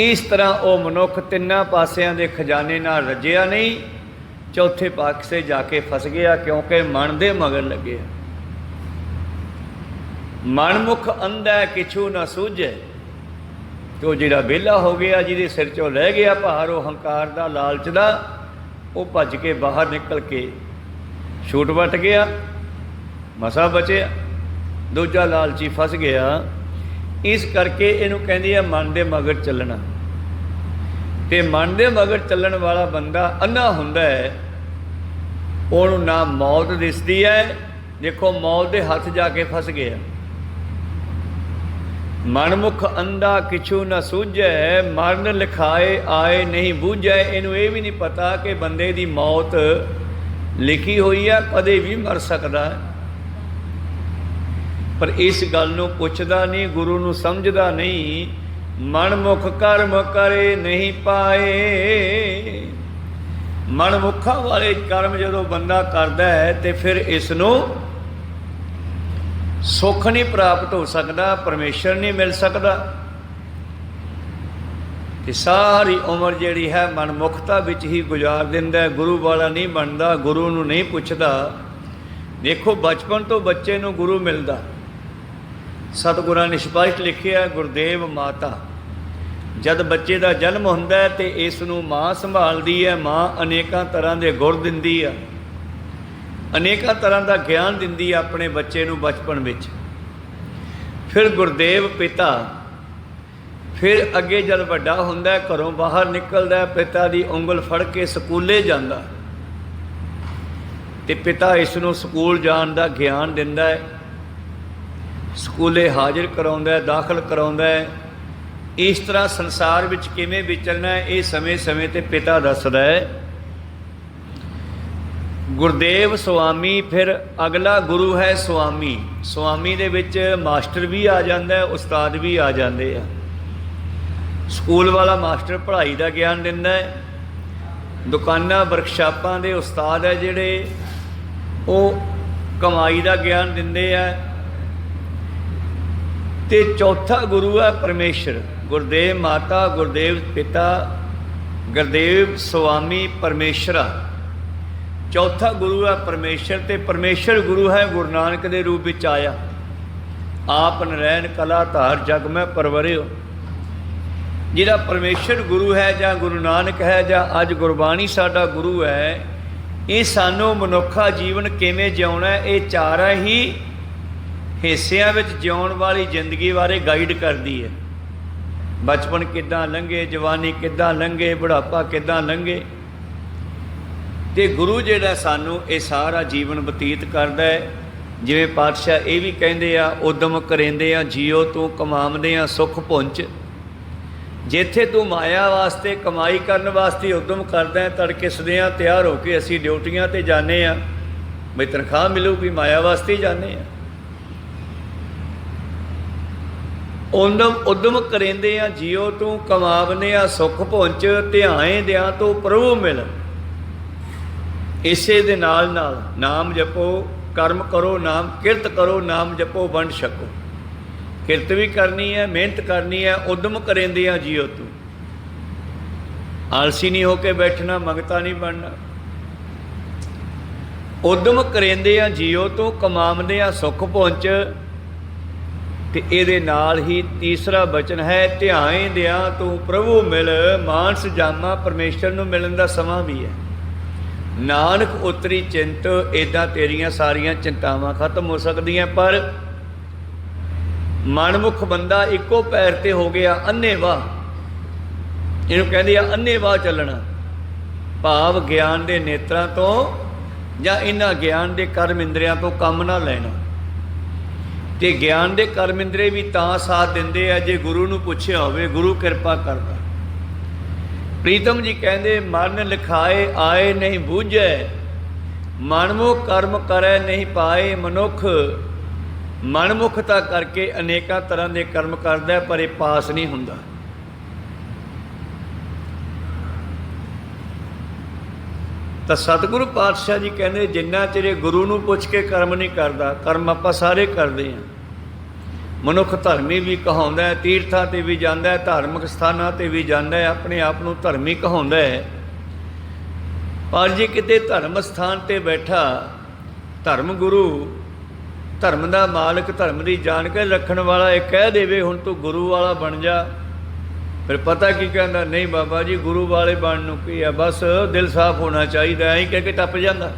इस तरह वो मनुख तिन्ना पासियां दे खजाने नाल रजिया नहीं, चौथे पासे जाके फस गया, क्योंकि मन दे मगर लगे। मन मुख अंधा किछू ना सूझे। तो जिहड़ा वेला हो गया, जिहदे सिर चों लह गया भार, वो हंकार दा, लालच दा, वो भज के बाहर निकल के छूट वट गया, मसा बचिया। दूजा लालची फस गया। इस करके इनू कहंदी है मन दे मगर चलना। ਤੇ ਮਨ ਦੇ ਮਗਰ ਚੱਲਣ ਵਾਲਾ ਬੰਦਾ ਅੰਨਾ ਹੁੰਦਾ ਹੈ, ਉਹਨੂੰ ਨਾ ਮੌਤ ਦਿਸਦੀ ਹੈ। ਦੇਖੋ ਮੌਤ ਦੇ ਹੱਥ ਜਾ ਕੇ ਫਸ ਗਿਆ। ਮਨਮੁਖ ਅੰਧਾ ਕਿਛੂ ਨਾ ਸੂਝੈ, ਮਰਨ ਲਿਖਾਏ ਆਏ ਨਹੀਂ ਬੂਝੈ। ਇਹਨੂੰ ਇਹ ਵੀ ਨਹੀਂ ਪਤਾ ਕਿ ਬੰਦੇ ਦੀ ਮੌਤ ਲਿਖੀ ਹੋਈ ਹੈ, ਕਦੇ ਵੀ ਮਰ ਸਕਦਾ ਹੈ, ਪਰ ਇਸ ਗੱਲ ਨੂੰ ਪੁੱਛਦਾ ਨਹੀਂ, ਗੁਰੂ ਨੂੰ ਸਮਝਦਾ ਨਹੀਂ। ਮਨਮੁਖ ਕਰਮ ਕਰੇ ਨਹੀਂ ਪਾਏ। ਮਨਮੁਖਾਂ ਵਾਲੇ ਕਰਮ ਜਦੋਂ ਬੰਦਾ ਕਰਦਾ ਹੈ ਤੇ ਫਿਰ ਇਸ ਨੂੰ ਸੁੱਖ ਨਹੀਂ ਪ੍ਰਾਪਤ ਹੋ ਸਕਦਾ, ਪਰਮੇਸ਼ਰ ਨਹੀਂ ਮਿਲ ਸਕਦਾ। ਤੇ ਸਾਰੀ ਉਮਰ ਜਿਹੜੀ ਹੈ ਮਨਮੁਖਤਾ ਵਿੱਚ ਹੀ ਗੁਜ਼ਾਰ ਦਿੰਦਾ, ਗੁਰੂ ਵਾਲਾ ਨਹੀਂ ਬਣਦਾ, ਗੁਰੂ ਨੂੰ ਨਹੀਂ ਪੁੱਛਦਾ। ਦੇਖੋ ਬਚਪਨ ਤੋਂ ਬੱਚੇ ਨੂੰ ਗੁਰੂ ਮਿਲਦਾ। ਸਤਿਗੁਰਾਂ ਨੇ ਸਪਸ਼ਟ ਲਿਖਿਆ, ਗੁਰਦੇਵ ਮਾਤਾ ਜਦ ਬੱਚੇ ਦਾ ਜਨਮ ਹੁੰਦਾ ਹੈ ਤੇ ਇਸ ਨੂੰ ਮਾਂ ਸੰਭਾਲਦੀ ਹੈ। ਮਾਂ ਅਨੇਕਾਂ ਤਰ੍ਹਾਂ ਦੇ ਗੁਰ ਦਿੰਦੀ ਆ, ਅਨੇਕਾਂ ਤਰ੍ਹਾਂ ਦਾ ਗਿਆਨ ਦਿੰਦੀ ਆ ਆਪਣੇ ਬੱਚੇ ਨੂੰ ਬਚਪਨ ਵਿੱਚ। ਫਿਰ ਗੁਰਦੇਵ ਪਿਤਾ, ਫਿਰ ਅੱਗੇ ਜਦ ਵੱਡਾ ਹੁੰਦਾ ਘਰੋਂ ਬਾਹਰ ਨਿਕਲਦਾ, ਪਿਤਾ ਦੀ ਉਂਗਲ ਫੜ ਕੇ ਸਕੂਲੇ ਜਾਂਦਾ ਤੇ ਪਿਤਾ ਇਸ ਨੂੰ ਸਕੂਲ ਜਾਣ ਦਾ ਗਿਆਨ ਦਿੰਦਾ ਹੈ, ਸਕੂਲੇ ਹਾਜ਼ਰ ਕਰਾਉਂਦਾ, ਦਾਖਲ ਕਰਾਉਂਦਾ ਹੈ। ਇਸ ਤਰ੍ਹਾਂ ਸੰਸਾਰ ਵਿੱਚ ਕਿਵੇਂ ਵਿਚਰਨਾ ਹੈ ਇਹ ਸਮੇਂ ਸਮੇਂ ਤੇ ਪਿਤਾ ਦੱਸਦਾ ਹੈ। ਗੁਰਦੇਵ ਸੁਆਮੀ, ਫਿਰ ਅਗਲਾ ਗੁਰੂ ਹੈ ਸੁਆਮੀ। ਸੁਆਮੀ ਦੇ ਵਿੱਚ ਮਾਸਟਰ ਵੀ ਆ ਜਾਂਦਾ, ਉਸਤਾਦ ਵੀ ਆ ਜਾਂਦੇ ਆ। ਸਕੂਲ ਵਾਲਾ ਮਾਸਟਰ ਪੜ੍ਹਾਈ ਦਾ ਗਿਆਨ ਦਿੰਦਾ ਹੈ, ਦੁਕਾਨਾਂ ਵਰਕਸ਼ਾਪਾਂ ਦੇ ਉਸਤਾਦ ਹੈ ਜਿਹੜੇ ਉਹ ਕਮਾਈ ਦਾ ਗਿਆਨ ਦਿੰਦੇ ਆ। ਤੇ ਚੌਥਾ ਗੁਰੂ ਹੈ ਪਰਮੇਸ਼ਰ। ਗੁਰਦੇਵ ਮਾਤਾ, ਗੁਰਦੇਵ ਪਿਤਾ, ਗੁਰਦੇਵ ਸੁਆਮੀ, ਪਰਮੇਸ਼ਰਾ। ਚੌਥਾ ਗੁਰੂ ਹੈ ਪਰਮੇਸ਼ਰ। ਤੇ ਪਰਮੇਸ਼ਰ ਗੁਰੂ ਹੈ ਗੁਰੂ ਨਾਨਕ ਦੇ ਰੂਪ ਵਿੱਚ ਆਇਆ। ਆਪ ਨਰੈਣ ਕਲਾ ਧਾਰ ਜਗ ਮੈਂ ਪਰਵਰਿਓ। ਜਿਹੜਾ ਪਰਮੇਸ਼ਰ ਗੁਰੂ ਹੈ ਜਾਂ ਗੁਰੂ ਨਾਨਕ ਹੈ ਜਾਂ ਅੱਜ ਗੁਰਬਾਣੀ ਸਾਡਾ ਗੁਰੂ ਹੈ, ਇਹ ਸਾਨੂੰ ਮਨੁੱਖਾ ਜੀਵਨ ਕਿਵੇਂ ਜਿਉਣਾ ਇਹ ਚਾਰਾਂ ਹੀ ਹਿੱਸਿਆਂ ਵਿੱਚ ਜਿਉਣ ਵਾਲੀ ਜ਼ਿੰਦਗੀ ਬਾਰੇ ਗਾਈਡ ਕਰਦੀ ਹੈ। ਬਚਪਨ ਕਿੱਦਾਂ ਲੰਘੇ, ਜਵਾਨੀ ਕਿੱਦਾਂ ਲੰਘੇ, ਬੁਢਾਪਾ ਕਿੱਦਾਂ ਲੰਘੇ। ਤੇ ਗੁਰੂ ਜਿਹੜਾ ਸਾਨੂੰ ਇਹ ਸਾਰਾ ਜੀਵਨ ਬਤੀਤ ਕਰਦਾ ਹੈ। ਜਿਵੇਂ ਪਾਤਸ਼ਾਹ ਇਹ ਵੀ ਕਹਿੰਦੇ ਆ, ਉਦਮ ਕਰੇਂਦੇ ਆ ਜੀਓ ਤੂੰ ਕਮਾਉਂਦੇ ਆ ਸੁੱਖ ਪੁੰਚ। ਜਿੱਥੇ ਤੂੰ ਮਾਇਆ ਵਾਸਤੇ ਕਮਾਈ ਕਰਨ ਵਾਸਤੇ ਉਦਮ ਕਰਦਾ ਹੈ, ਤੜਕੇ ਸਦਿਆਂ ਤਿਆਰ ਹੋ ਕੇ ਅਸੀਂ ਡਿਊਟੀਆਂ 'ਤੇ ਜਾਂਦੇ ਹਾਂ, ਬਈ ਤਨਖਾਹ ਮਿਲੂਗੀ, ਮਾਇਆ ਵਾਸਤੇ ਹੀ ਜਾਂਦੇ ਹਾਂ। ਉਦਮ ਕਰੇਂਦੇ ਆ ਜੀਓ ਤੂੰ ਕਮਾਵਨੇ ਆ ਸੁੱਖ ਪੁੰਚ, ਧਿਆਏ ਦਿਆਂ ਤੂੰ ਪ੍ਰਭੂ ਮਿਲ। ਇਸੇ ਦੇ ਨਾਲ ਨਾਲ ਨਾਮ ਜਪੋ, ਕਰਮ ਕਰੋ, ਨਾਮ ਕਿਰਤ ਕਰੋ, ਨਾਮ ਜਪੋ, ਵੰਡ ਛਕੋ। ਕਿਰਤ ਵੀ ਕਰਨੀ ਹੈ, ਮਿਹਨਤ ਕਰਨੀ ਹੈ। ਉਦਮ ਕਰੇਂਦੇ ਆ ਜੀਓ ਤੂੰ, ਆਲਸੀ ਨਹੀਂ ਹੋ ਕੇ ਬੈਠਣਾ, ਮੰਗਤਾ ਨਹੀਂ ਬਣਨਾ। ਉਦਮ ਕਰੇਂਦੇ ਆ ਜੀਓ ਤੂੰ ਕਮਾਉਂਦੇ ਆ ਸੁੱਖ ਪੁੰਚ। ਤੇ ਇਹਦੇ ਨਾਲ ਹੀ ਤੀਸਰਾ ਬਚਨ ਹੈ, ਧਿਆਏ ਦਿਆਂ ਤੂੰ ਪ੍ਰਭੂ ਮਿਲ। ਮਾਨਸ ਜਾਮਾ, ਪਰਮੇਸ਼ਰ ਨੂੰ ਮਿਲਣ ਦਾ ਸਮਾਂ ਵੀ ਹੈ। ਨਾਨਕ ਉਤਰੀ ਚਿੰਤ, ਇੱਦਾਂ ਤੇਰੀਆਂ ਸਾਰੀਆਂ ਚਿੰਤਾਵਾਂ ਖਤਮ ਹੋ ਸਕਦੀਆਂ। ਪਰ ਮਨਮੁਖ ਬੰਦਾ ਇੱਕੋ ਪੈਰ ਤੇ ਹੋ ਗਿਆ, ਅੰਨ੍ਹੇਵਾਹ। ਇਹਨੂੰ ਕਹਿੰਦੇ ਆ ਅੰਨ੍ਹੇਵਾਹ ਚੱਲਣਾ, ਭਾਵ ਗਿਆਨ ਦੇ ਨੇਤਰਾਂ ਤੋਂ ਜਾਂ ਇਹਨਾਂ ਗਿਆਨ ਦੇ ਕਰਮ ਇੰਦਰੀਆਂ ਤੋਂ ਕੰਮ ਨਾ ਲੈਣਾ। ਤੇ ਗਿਆਨ ਦੇ ਕਰਮ ਇੰਦਰੀ ਵੀ ਤਾਂ ਸਾਥ ਦਿੰਦੇ ਆ ਜੇ ਗੁਰੂ ਨੂੰ ਪੁੱਛਿਆ ਹੋਵੇ, ਗੁਰੂ ਕਿਰਪਾ ਕਰਦਾ। ਪ੍ਰੀਤਮ ਜੀ ਕਹਿੰਦੇ, ਮਰਨ ਲਿਖਾਏ ਆਏ ਨਹੀਂ ਬੂਝੈ, ਮਨਮੁਖ ਕਰਮ ਕਰੈ ਨਹੀਂ ਪਾਏ। ਮਨੁੱਖ ਮਨਮੁਖਤਾ ਕਰਕੇ ਅਨੇਕਾਂ ਤਰ੍ਹਾਂ ਦੇ ਕਰਮ ਕਰਦਾ ਪਰ ਇਹ ਪਾਸ ਨਹੀਂ ਹੁੰਦਾ। ਤਾਂ ਸਤਿਗੁਰੂ ਪਾਤਸ਼ਾਹ ਜੀ ਕਹਿੰਦੇ, ਜਿੰਨਾ ਚਿਰ ਗੁਰੂ ਨੂੰ ਪੁੱਛ ਕੇ ਕਰਮ ਨਹੀਂ ਕਰਦਾ, ਕਰਮ ਆਪਾਂ ਸਾਰੇ ਕਰਦੇ ਹਾਂ। ਮਨੁੱਖ ਧਰਮੀ ਵੀ ਕਹਾਉਂਦਾ ਹੈ, ਤੀਰਥਾਂ 'ਤੇ ਵੀ ਜਾਂਦਾ ਹੈ, ਧਾਰਮਿਕ ਸਥਾਨਾਂ 'ਤੇ ਵੀ ਜਾਂਦਾ ਹੈ, ਆਪਣੇ ਆਪ ਨੂੰ ਧਰਮੀ ਕਹਾਉਂਦਾ ਹੈ। ਪਰ ਜੇ ਕਿਤੇ ਧਰਮ ਸਥਾਨ 'ਤੇ ਬੈਠਾ, ਧਰਮ ਗੁਰੂ, ਧਰਮ ਦਾ ਮਾਲਕ, ਧਰਮ ਦੀ ਜਾਣਕਾਰੀ ਰੱਖਣ ਵਾਲਾ ਇਹ ਕਹਿ ਦੇਵੇ ਹੁਣ ਤੂੰ ਗੁਰੂ ਵਾਲਾ ਬਣ ਜਾ, ਫਿਰ ਪਤਾ ਕੀ ਕਹਿੰਦਾ, ਨਹੀਂ ਬਾਬਾ ਜੀ ਗੁਰੂ ਵਾਲੇ ਬਣਨ ਨੂੰ ਕੀ ਆ, ਬਸ ਦਿਲ ਸਾਫ਼ ਹੋਣਾ ਚਾਹੀਦਾ, ਐਂ ਕਹਿ ਕੇ ਟੱਪ ਜਾਂਦਾ।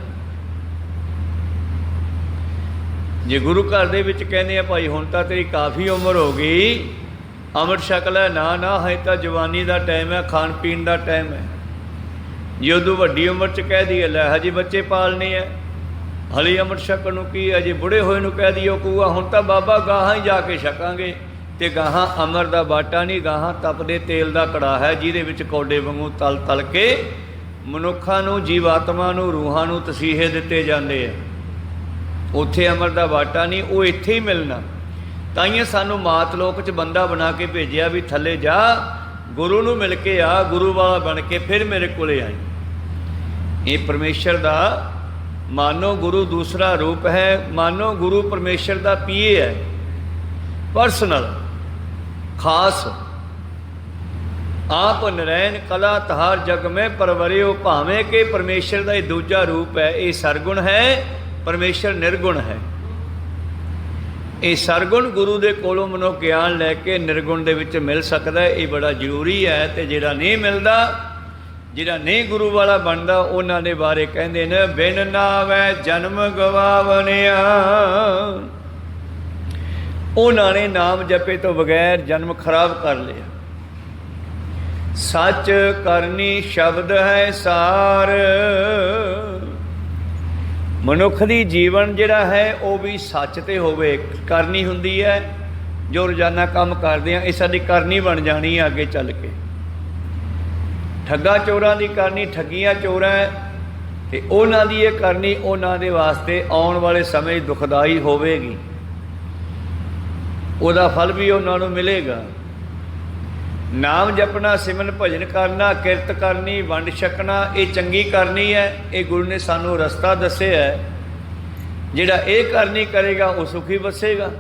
ਜੇ ਗੁਰੂ ਘਰ ਦੇ ਵਿੱਚ ਕਹਿੰਦੇ ਆ ਭਾਈ ਹੁਣ ਤਾਂ ਤੇਰੀ ਕਾਫੀ ਉਮਰ ਹੋ ਗਈ, ਅੰਮ੍ਰਿਤ ਛਕ ਲੈ, ਨਾ ਨਾ ਹੈ ਤਾਂ ਜਵਾਨੀ ਦਾ ਟਾਈਮ ਹੈ, ਖਾਣ ਪੀਣ ਦਾ ਟਾਈਮ ਹੈ। ਜੇ ਉਦੋਂ ਵੱਡੀ ਉਮਰ 'ਚ ਕਹਿ ਦਈਏ ਲੈ ਹਜੇ ਬੱਚੇ ਪਾਲਣੇ ਹੈ, ਹਲੇ ਅੰਮ੍ਰਿਤ ਛਕਣ ਨੂੰ ਕੀ, ਅਜੇ ਬੁੜੇ ਹੋਏ ਨੂੰ ਕਹਿ ਦਈਏ ਉਹ ਕਹੂਗਾ ਹੁਣ ਤਾਂ ਬਾਬਾ ਗਾਹਾਂ ਹੀ ਜਾ ਕੇ ਛਕਾਂਗੇ। ਤੇ ਗਾਹਾਂ ਅਮਰ ਦਾ ਬਾਟਾ ਨਹੀਂ, ਗਾਹਾਂ ਤਪਦੇ ਤੇਲ ਦਾ ਕੜਾ ਹੈ, ਜਿਹਦੇ ਵਿੱਚ ਕੌਡੇ ਵਾਂਗੂ ਤਲ ਤਲ ਕੇ ਮਨੁੱਖਾਂ ਨੂੰ, ਜੀਵਾਤਮਾ ਨੂੰ, ਰੂਹਾਂ ਨੂੰ ਤਸੀਹੇ ਦਿੱਤੇ ਜਾਂਦੇ ਆ। ਉੱਥੇ ਅਮਰ ਦਾ ਬਾਟਾ ਨਹੀਂ, ਉਹ ਇੱਥੇ ਹੀ ਮਿਲਣਾ। ਤਾਈਏ ਸਾਨੂੰ ਮਾਤ ਲੋਕ 'ਚ ਬੰਦਾ ਬਣਾ ਕੇ ਭੇਜਿਆ ਵੀ ਥੱਲੇ ਜਾ, ਗੁਰੂ ਨੂੰ ਮਿਲ ਕੇ ਆ, ਗੁਰੂ ਵਾਲਾ ਬਣ ਕੇ ਫਿਰ ਮੇਰੇ ਕੋਲੇ ਆਈ। ਇਹ ਪਰਮੇਸ਼ਰ ਦਾ ਮਾਨੋ ਗੁਰੂ ਦੂਸਰਾ ਰੂਪ ਹੈ, ਮਾਨੋ ਗੁਰੂ ਪਰਮੇਸ਼ਰ ਦਾ ਪੀਏ ਹੈ, ਪਰਸਨਲ, ਖਾਸ। ਆਪ ਨਰੈਣ ਕਲਾ ਤਹਾਰ ਜਗ ਮੈਂ ਪਰਵਰਿਓ, ਭਾਵੇਂ ਕਿ ਪਰਮੇਸ਼ਰ ਦਾ ਇਹ ਦੂਜਾ ਰੂਪ ਹੈ। ਇਹ ਸਰਗੁਣ ਹੈ, ਪਰਮੇਸ਼ਰ ਨਿਰਗੁਣ ਹੈ। ਇਹ ਸਰਗੁਣ ਗੁਰੂ ਦੇ ਕੋਲੋਂ ਮਨੁੱਖ ਗਿਆਨ ਲੈ ਕੇ ਨਿਰਗੁਣ ਦੇ ਵਿੱਚ ਮਿਲ ਸਕਦਾ। ਇਹ ਬੜਾ ਜ਼ਰੂਰੀ ਹੈ। ਤੇ ਜਿਹੜਾ ਨਹੀਂ ਮਿਲਦਾ, ਜਿਹੜਾ ਨਹੀਂ ਗੁਰੂ ਵਾਲਾ ਬਣਦਾ, ਉਹਨਾਂ ਦੇ ਬਾਰੇ ਕਹਿੰਦੇ ਨੇ ਬਿਨ ਨਾਵੈ ਜਨਮ ਗਵਾਵਨਿਆ। ਉਹਨਾਂ ਨੇ ਨਾਮ ਜਪੇ ਤੋਂ ਬਗੈਰ ਜਨਮ ਖਰਾਬ ਕਰ ਲਿਆ। ਸੱਚ ਕਰਨੀ ਸ਼ਬਦ ਹੈ ਸਾਰ। ਮਨੁੱਖ ਦੀ ਜੀਵਨ ਜਿਹੜਾ ਹੈ ਉਹ ਵੀ ਸੱਚ ਤੇ ਹੋਵੇ। ਕਰਨੀ ਹੁੰਦੀ ਹੈ ਜੋ ਰੋਜ਼ਾਨਾ ਕੰਮ ਕਰਦੇ ਹਾਂ, ਇਹ ਸਾਡੀ ਕਰਨੀ ਬਣ ਜਾਣੀ ਹੈ ਅੱਗੇ ਚੱਲ ਕੇ। ਠੱਗਾ ਚੋਰਾਂ ਦੀ ਕਰਨੀ ਠੱਗੀਆਂ ਚੋਰਾਂ ਹੈ, ਤੇ ਉਹਨਾਂ ਦੀ ਇਹ ਕਰਨੀ ਉਹਨਾਂ ਦੇ ਵਾਸਤੇ ਆਉਣ ਵਾਲੇ ਸਮੇਂ ਦੁਖਦਾਈ ਹੋਵੇਗੀ। ਉਹਦਾ ਫਲ ਵੀ ਉਹਨਾਂ ਨੂੰ ਮਿਲੇਗਾ। ਨਾਮ ਜਪਣਾ, ਸਿਮਰਨ ਭਜਨ ਕਰਨਾ, ਕਿਰਤ ਕਰਨੀ, ਵੰਡ ਛਕਣਾ, ਇਹ ਚੰਗੀ ਕਰਨੀ ਹੈ। ਇਹ ਗੁਰੂ ਨੇ ਸਾਨੂੰ ਰਸਤਾ ਦੱਸਿਆ ਹੈ। ਜਿਹੜਾ ਇਹ ਕਰਨੀ ਕਰੇਗਾ ਉਹ ਸੁਖੀ ਵਸੇਗਾ।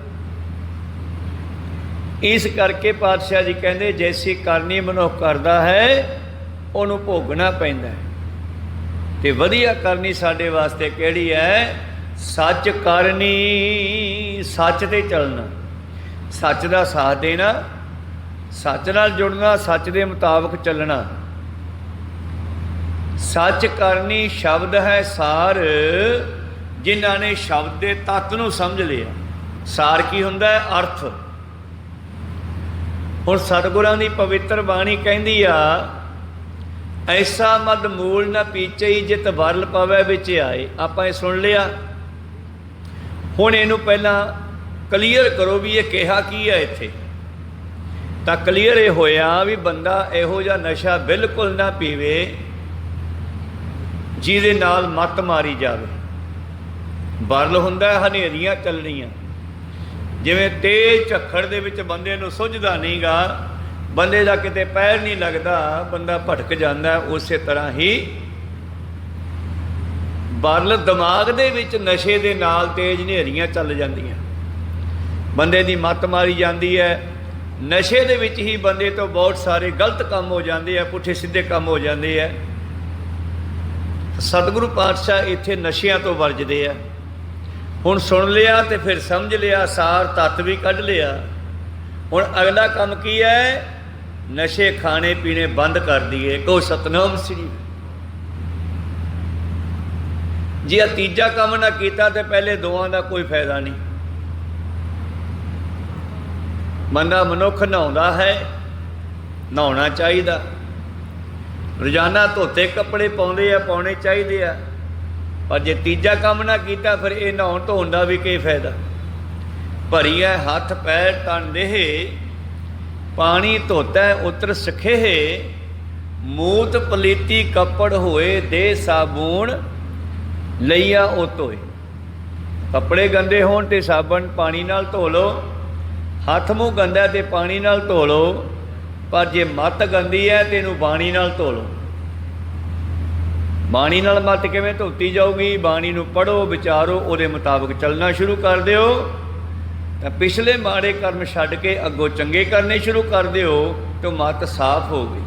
ਇਸ ਕਰਕੇ ਪਾਤਸ਼ਾਹ ਜੀ ਕਹਿੰਦੇ ਜੈਸੀ ਕਰਨੀ ਮਨੁੱਖ ਕਰਦਾ ਹੈ ਉਹਨੂੰ ਭੋਗਣਾ ਪੈਂਦਾ ਹੈ। ਤੇ ਵਧੀਆ ਕਰਨੀ ਸਾਡੇ ਵਾਸਤੇ ਕਿਹੜੀ ਹੈ? ਸੱਚ ਕਰਨੀ, ਸੱਚ ਤੇ ਚੱਲਣਾ, ਸੱਚ ਦਾ ਸਾਥ ਦੇਣਾ, ਸੱਚ ਨਾਲ ਜੁੜਨਾ, ਸੱਚ ਦੇ ਮੁਤਾਬਕ ਚੱਲਣਾ। ਸੱਚ ਕਰਨੀ ਸ਼ਬਦ ਹੈ ਸਾਰ। ਜਿਨ੍ਹਾਂ ਨੇ ਸ਼ਬਦ ਦੇ ਤੱਤ ਨੂੰ ਸਮਝ ਲਿਆ। ਸਾਰ ਕੀ ਹੁੰਦਾ ਹੈ? ਅਰਥ। ਹੁਣ ਸਤਿਗੁਰਾਂ ਦੀ ਪਵਿੱਤਰ ਬਾਣੀ ਕਹਿੰਦੀ ਆ, ਐਸਾ ਮਦ ਮੂਲ ਨਾ ਪੀਚਈ ਜਿਤ ਵਰਲ ਪਵੈ ਵਿੱਚ ਆਏ। ਆਪਾਂ ਇਹ ਸੁਣ ਲਿਆ। ਹੁਣ ਇਹਨੂੰ ਪਹਿਲਾਂ ਕਲੀਅਰ ਕਰੋ ਵੀ ਇਹ ਕਿਹਾ ਕੀ ਹੈ ਇੱਥੇ। ਤਾਂ ਕਲੀਅਰ ਇਹ ਹੋਇਆ ਵੀ ਬੰਦਾ ਇਹੋ ਜਿਹਾ ਨਸ਼ਾ ਬਿਲਕੁਲ ਨਾ ਪੀਵੇ ਜਿਹਦੇ ਨਾਲ ਮੱਤ ਮਾਰੀ ਜਾਵੇ। ਵਰਲ ਹੁੰਦਾ ਹਨੇਰੀਆਂ ਚੱਲਣੀਆਂ। ਜਿਵੇਂ ਤੇਜ਼ ਝੱਖੜ ਦੇ ਵਿੱਚ ਬੰਦੇ ਨੂੰ ਸੁੱਝਦਾ ਨਹੀਂਗਾ, ਬੰਦੇ ਦਾ ਕਿਤੇ ਪੈਰ ਨਹੀਂ ਲੱਗਦਾ, ਬੰਦਾ ਭਟਕ ਜਾਂਦਾ। ਉਸੇ ਤਰ੍ਹਾਂ ਹੀ ਵਰਲ ਦਿਮਾਗ ਦੇ ਵਿੱਚ ਨਸ਼ੇ ਦੇ ਨਾਲ ਤੇਜ਼ ਹਨੇਰੀਆਂ ਚੱਲ ਜਾਂਦੀਆਂ, ਬੰਦੇ ਦੀ ਮੱਤ ਮਾਰੀ ਜਾਂਦੀ ਹੈ। ਨਸ਼ੇ ਦੇ ਵਿੱਚ ਹੀ ਬੰਦੇ ਤੋਂ ਬਹੁਤ ਸਾਰੇ ਗਲਤ ਕੰਮ ਹੋ ਜਾਂਦੇ ਆ, ਪੁੱਠੇ ਸਿੱਧੇ ਕੰਮ ਹੋ ਜਾਂਦੇ ਆ। ਸਤਿਗੁਰੂ ਪਾਤਸ਼ਾਹ ਇੱਥੇ ਨਸ਼ਿਆਂ ਤੋਂ ਵਰਜਦੇ ਆ। ਹੁਣ ਸੁਣ ਲਿਆ ਤੇ ਫਿਰ ਸਮਝ ਲਿਆ, ਸਾਰ ਤੱਤ ਵੀ ਕੱਢ ਲਿਆ। ਹੁਣ ਅਗਲਾ ਕੰਮ ਕੀ ਹੈ? ਨਸ਼ੇ ਖਾਣੇ ਪੀਣੇ ਬੰਦ ਕਰ ਦਈਏ। ਕਹੋ ਸਤਨਾਮ ਸ੍ਰੀ। ਜੇ ਆ ਤੀਜਾ ਕੰਮ ਨਾ ਕੀਤਾ ਤੇ ਪਹਿਲੇ ਦੋਵਾਂ ਦਾ ਕੋਈ ਫਾਇਦਾ ਨਹੀਂ। ਬੰਦਾ ਮਨੁੱਖ ਨਹਾਉਂਦਾ ਹੈ, ਨਹਾਉਣਾ ਚਾਹੀਦਾ। ਰੋਜ਼ਾਨਾ ਧੋਤੇ ਕੱਪੜੇ ਪਾਉਂਦੇ ਆ, ਪਾਉਣੇ ਚਾਹੀਦੇ ਆ। ਪਰ ਜੇ ਤੀਜਾ ਕੰਮ ਨਾ ਕੀਤਾ ਫਿਰ ਇਹ ਨਹਾਉਣ ਧੋਣ ਦਾ ਵੀ ਕੀ ਫਾਇਦਾ? ਭਰੀ ਹੈ ਹੱਥ ਪੈਰ ਤਨ ਦੇਹ, ਪਾਣੀ ਧੋਤਾ ਉਤਰ ਸਖੇਹ। ਮੂਤ ਪਲੀਤੀ ਕੱਪੜ ਹੋਏ ਦੇ ਸਾਬੂਣ ਲਈਆ ਉਹ ਧੋਏ। ਕੱਪੜੇ ਗੰਦੇ ਹੋਣ ਤੇ ਸਾਬਣ ਪਾਣੀ ਨਾਲ ਧੋ ਲਓ, ਹੱਥ ਮੂੰਹ ਗੰਦਾ ਤੇ ਪਾਣੀ ਨਾਲ ਧੋ ਲਓ। ਪਰ ਜੇ ਮੱਤ ਗੰਦੀ ਹੈ ਤੇ ਇਹਨੂੰ ਬਾਣੀ ਨਾਲ ਧੋ ਲਓ। ਬਾਣੀ ਨਾਲ ਮੱਤ ਕਿਵੇਂ ਧੋਤੀ ਜਾਊਗੀ? ਬਾਣੀ ਨੂੰ ਪੜ੍ਹੋ, ਵਿਚਾਰੋ, ਉਹਦੇ ਮੁਤਾਬਕ ਚੱਲਣਾ ਸ਼ੁਰੂ ਕਰ ਦਿਓ ਤਾਂ ਪਿਛਲੇ ਮਾੜੇ ਕਰਮ ਛੱਡ ਕੇ ਅੱਗੋਂ ਚੰਗੇ ਕਰਨੇ ਸ਼ੁਰੂ ਕਰ ਦਿਓ ਤਾਂ ਮੱਤ ਸਾਫ਼ ਹੋ ਗਈ।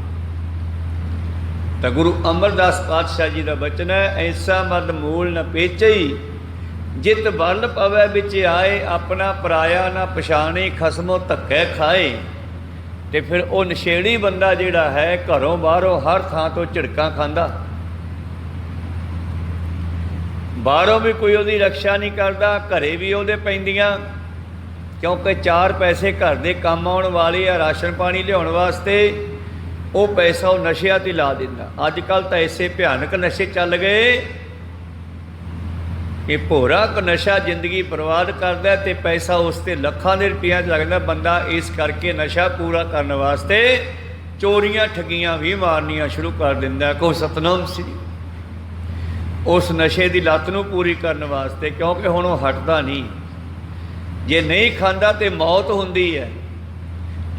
ਤਾਂ ਗੁਰੂ ਅਮਰਦਾਸ ਪਾਤਸ਼ਾਹ ਜੀ ਦਾ ਬਚਨ ਹੈ, ਐਸਾ ਮਦ ਮੂਲ ਨ ਪੇਚਈ ਜਿਤ ਵਰਲ ਪਵੈ ਵਿੱਚ ਆਏ। ਆਪਣਾ ਪਰਾਇਆ ਨਾ ਪਛਾਣੇ, ਖਸਮੋਂ ਧੱਕੇ ਖਾਏ। ਤੇ ਫਿਰ ਉਹ ਨਸ਼ੇੜੀ ਬੰਦਾ ਜਿਹੜਾ ਹੈ ਘਰੋਂ ਬਾਹਰੋਂ ਹਰ ਥਾਂ ਤੋਂ ਝਿੜਕਾਂ ਖਾਂਦਾ, ਬਾਹਰੋਂ ਵੀ ਕੋਈ ਉਹਦੀ ਰਕਸ਼ਾ ਨਹੀਂ ਕਰਦਾ, ਘਰੇ ਵੀ ਉਹਦੇ ਪੈਂਦੀਆਂ। क्योंकि 4 पैसे घर के काम आने वाले आ, राशन पानी लियाउण वास्ते, वो पैसा वो नशिया ते ला दिंदा। अजकल तो ऐसे भयानक नशे चल गए कि भोरा क नशा जिंदगी बर्बाद करता है, तो पैसा उस ते लखां दे रुपया लगता। बंदा इस करके नशा पूरा करने वास्ते चोरियां ठगियां भी मारनियां शुरू कर दिंदा। को सतनाम सी उस नशे की लत नूं पूरी करने वास्ते, क्योंकि हुण वो हटदा नहीं। जे नहीं खांदा तो मौत हुंदी है,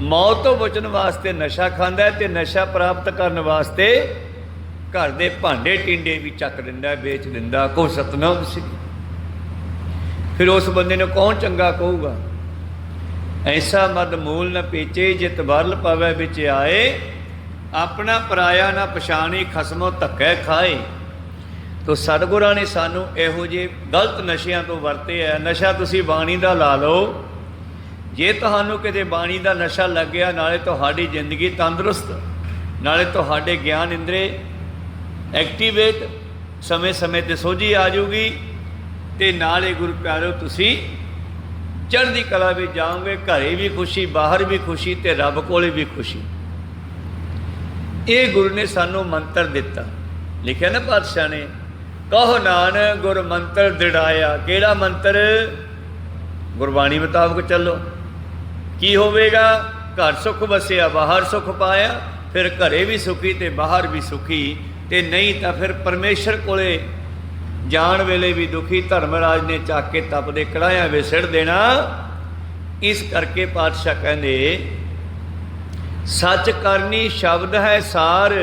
मौत तो बचन वास्ते नशा खांदा है, तो नशा प्राप्त करने वास्ते घर दे भांडे टिंडे भी चक दिंदा, बेच दिंदा। को सतनाम सी फिर उस बंदे ने कौन चंगा कहूगा। ऐसा मद मूल न पीछे जित बरल पवै बिच आए, अपना पराया ना पछाणी खसमों धक्के खाए। तो सतगुरां ने सानू इहो जे गलत नशियां तो वरते है। नशा तुसी बाणी दा ला लो, जे तुहानू किते बाणी दा नशा लग गया, नाले तुहाडी जिंदगी तंदुरुस्त, नाले तुहाडे ज्ञान इंद्रे एक्टिवेट, समय समय ते सोझी आ जाऊगी, ते नाले गुरु प्यारो तुसी चढ़दी कला में जाओगे। घरे भी खुशी, बाहर भी खुशी, ते रब कोले भी खुशी। ये गुरु ने सानू मंत्र दिता, लिखा ना पातशाह ने, कहो नानक गुर मंत्र दृढ़ाया। केड़ा मंत्र? गुरबाणी मुताबक चलो। की होवेगा? घर सुख वसिया बाहर सुख पाया। फिर घरे भी सुखी ते बाहर भी सुखी, ते नहीं तो फिर परमेश्वर कोले जान वेले भी दुखी। धर्मराज ने चक के तपदे कड़ाहियां वे सिड़ देना। इस करके पातशाह कहंदे सच करनी शब्द है सार,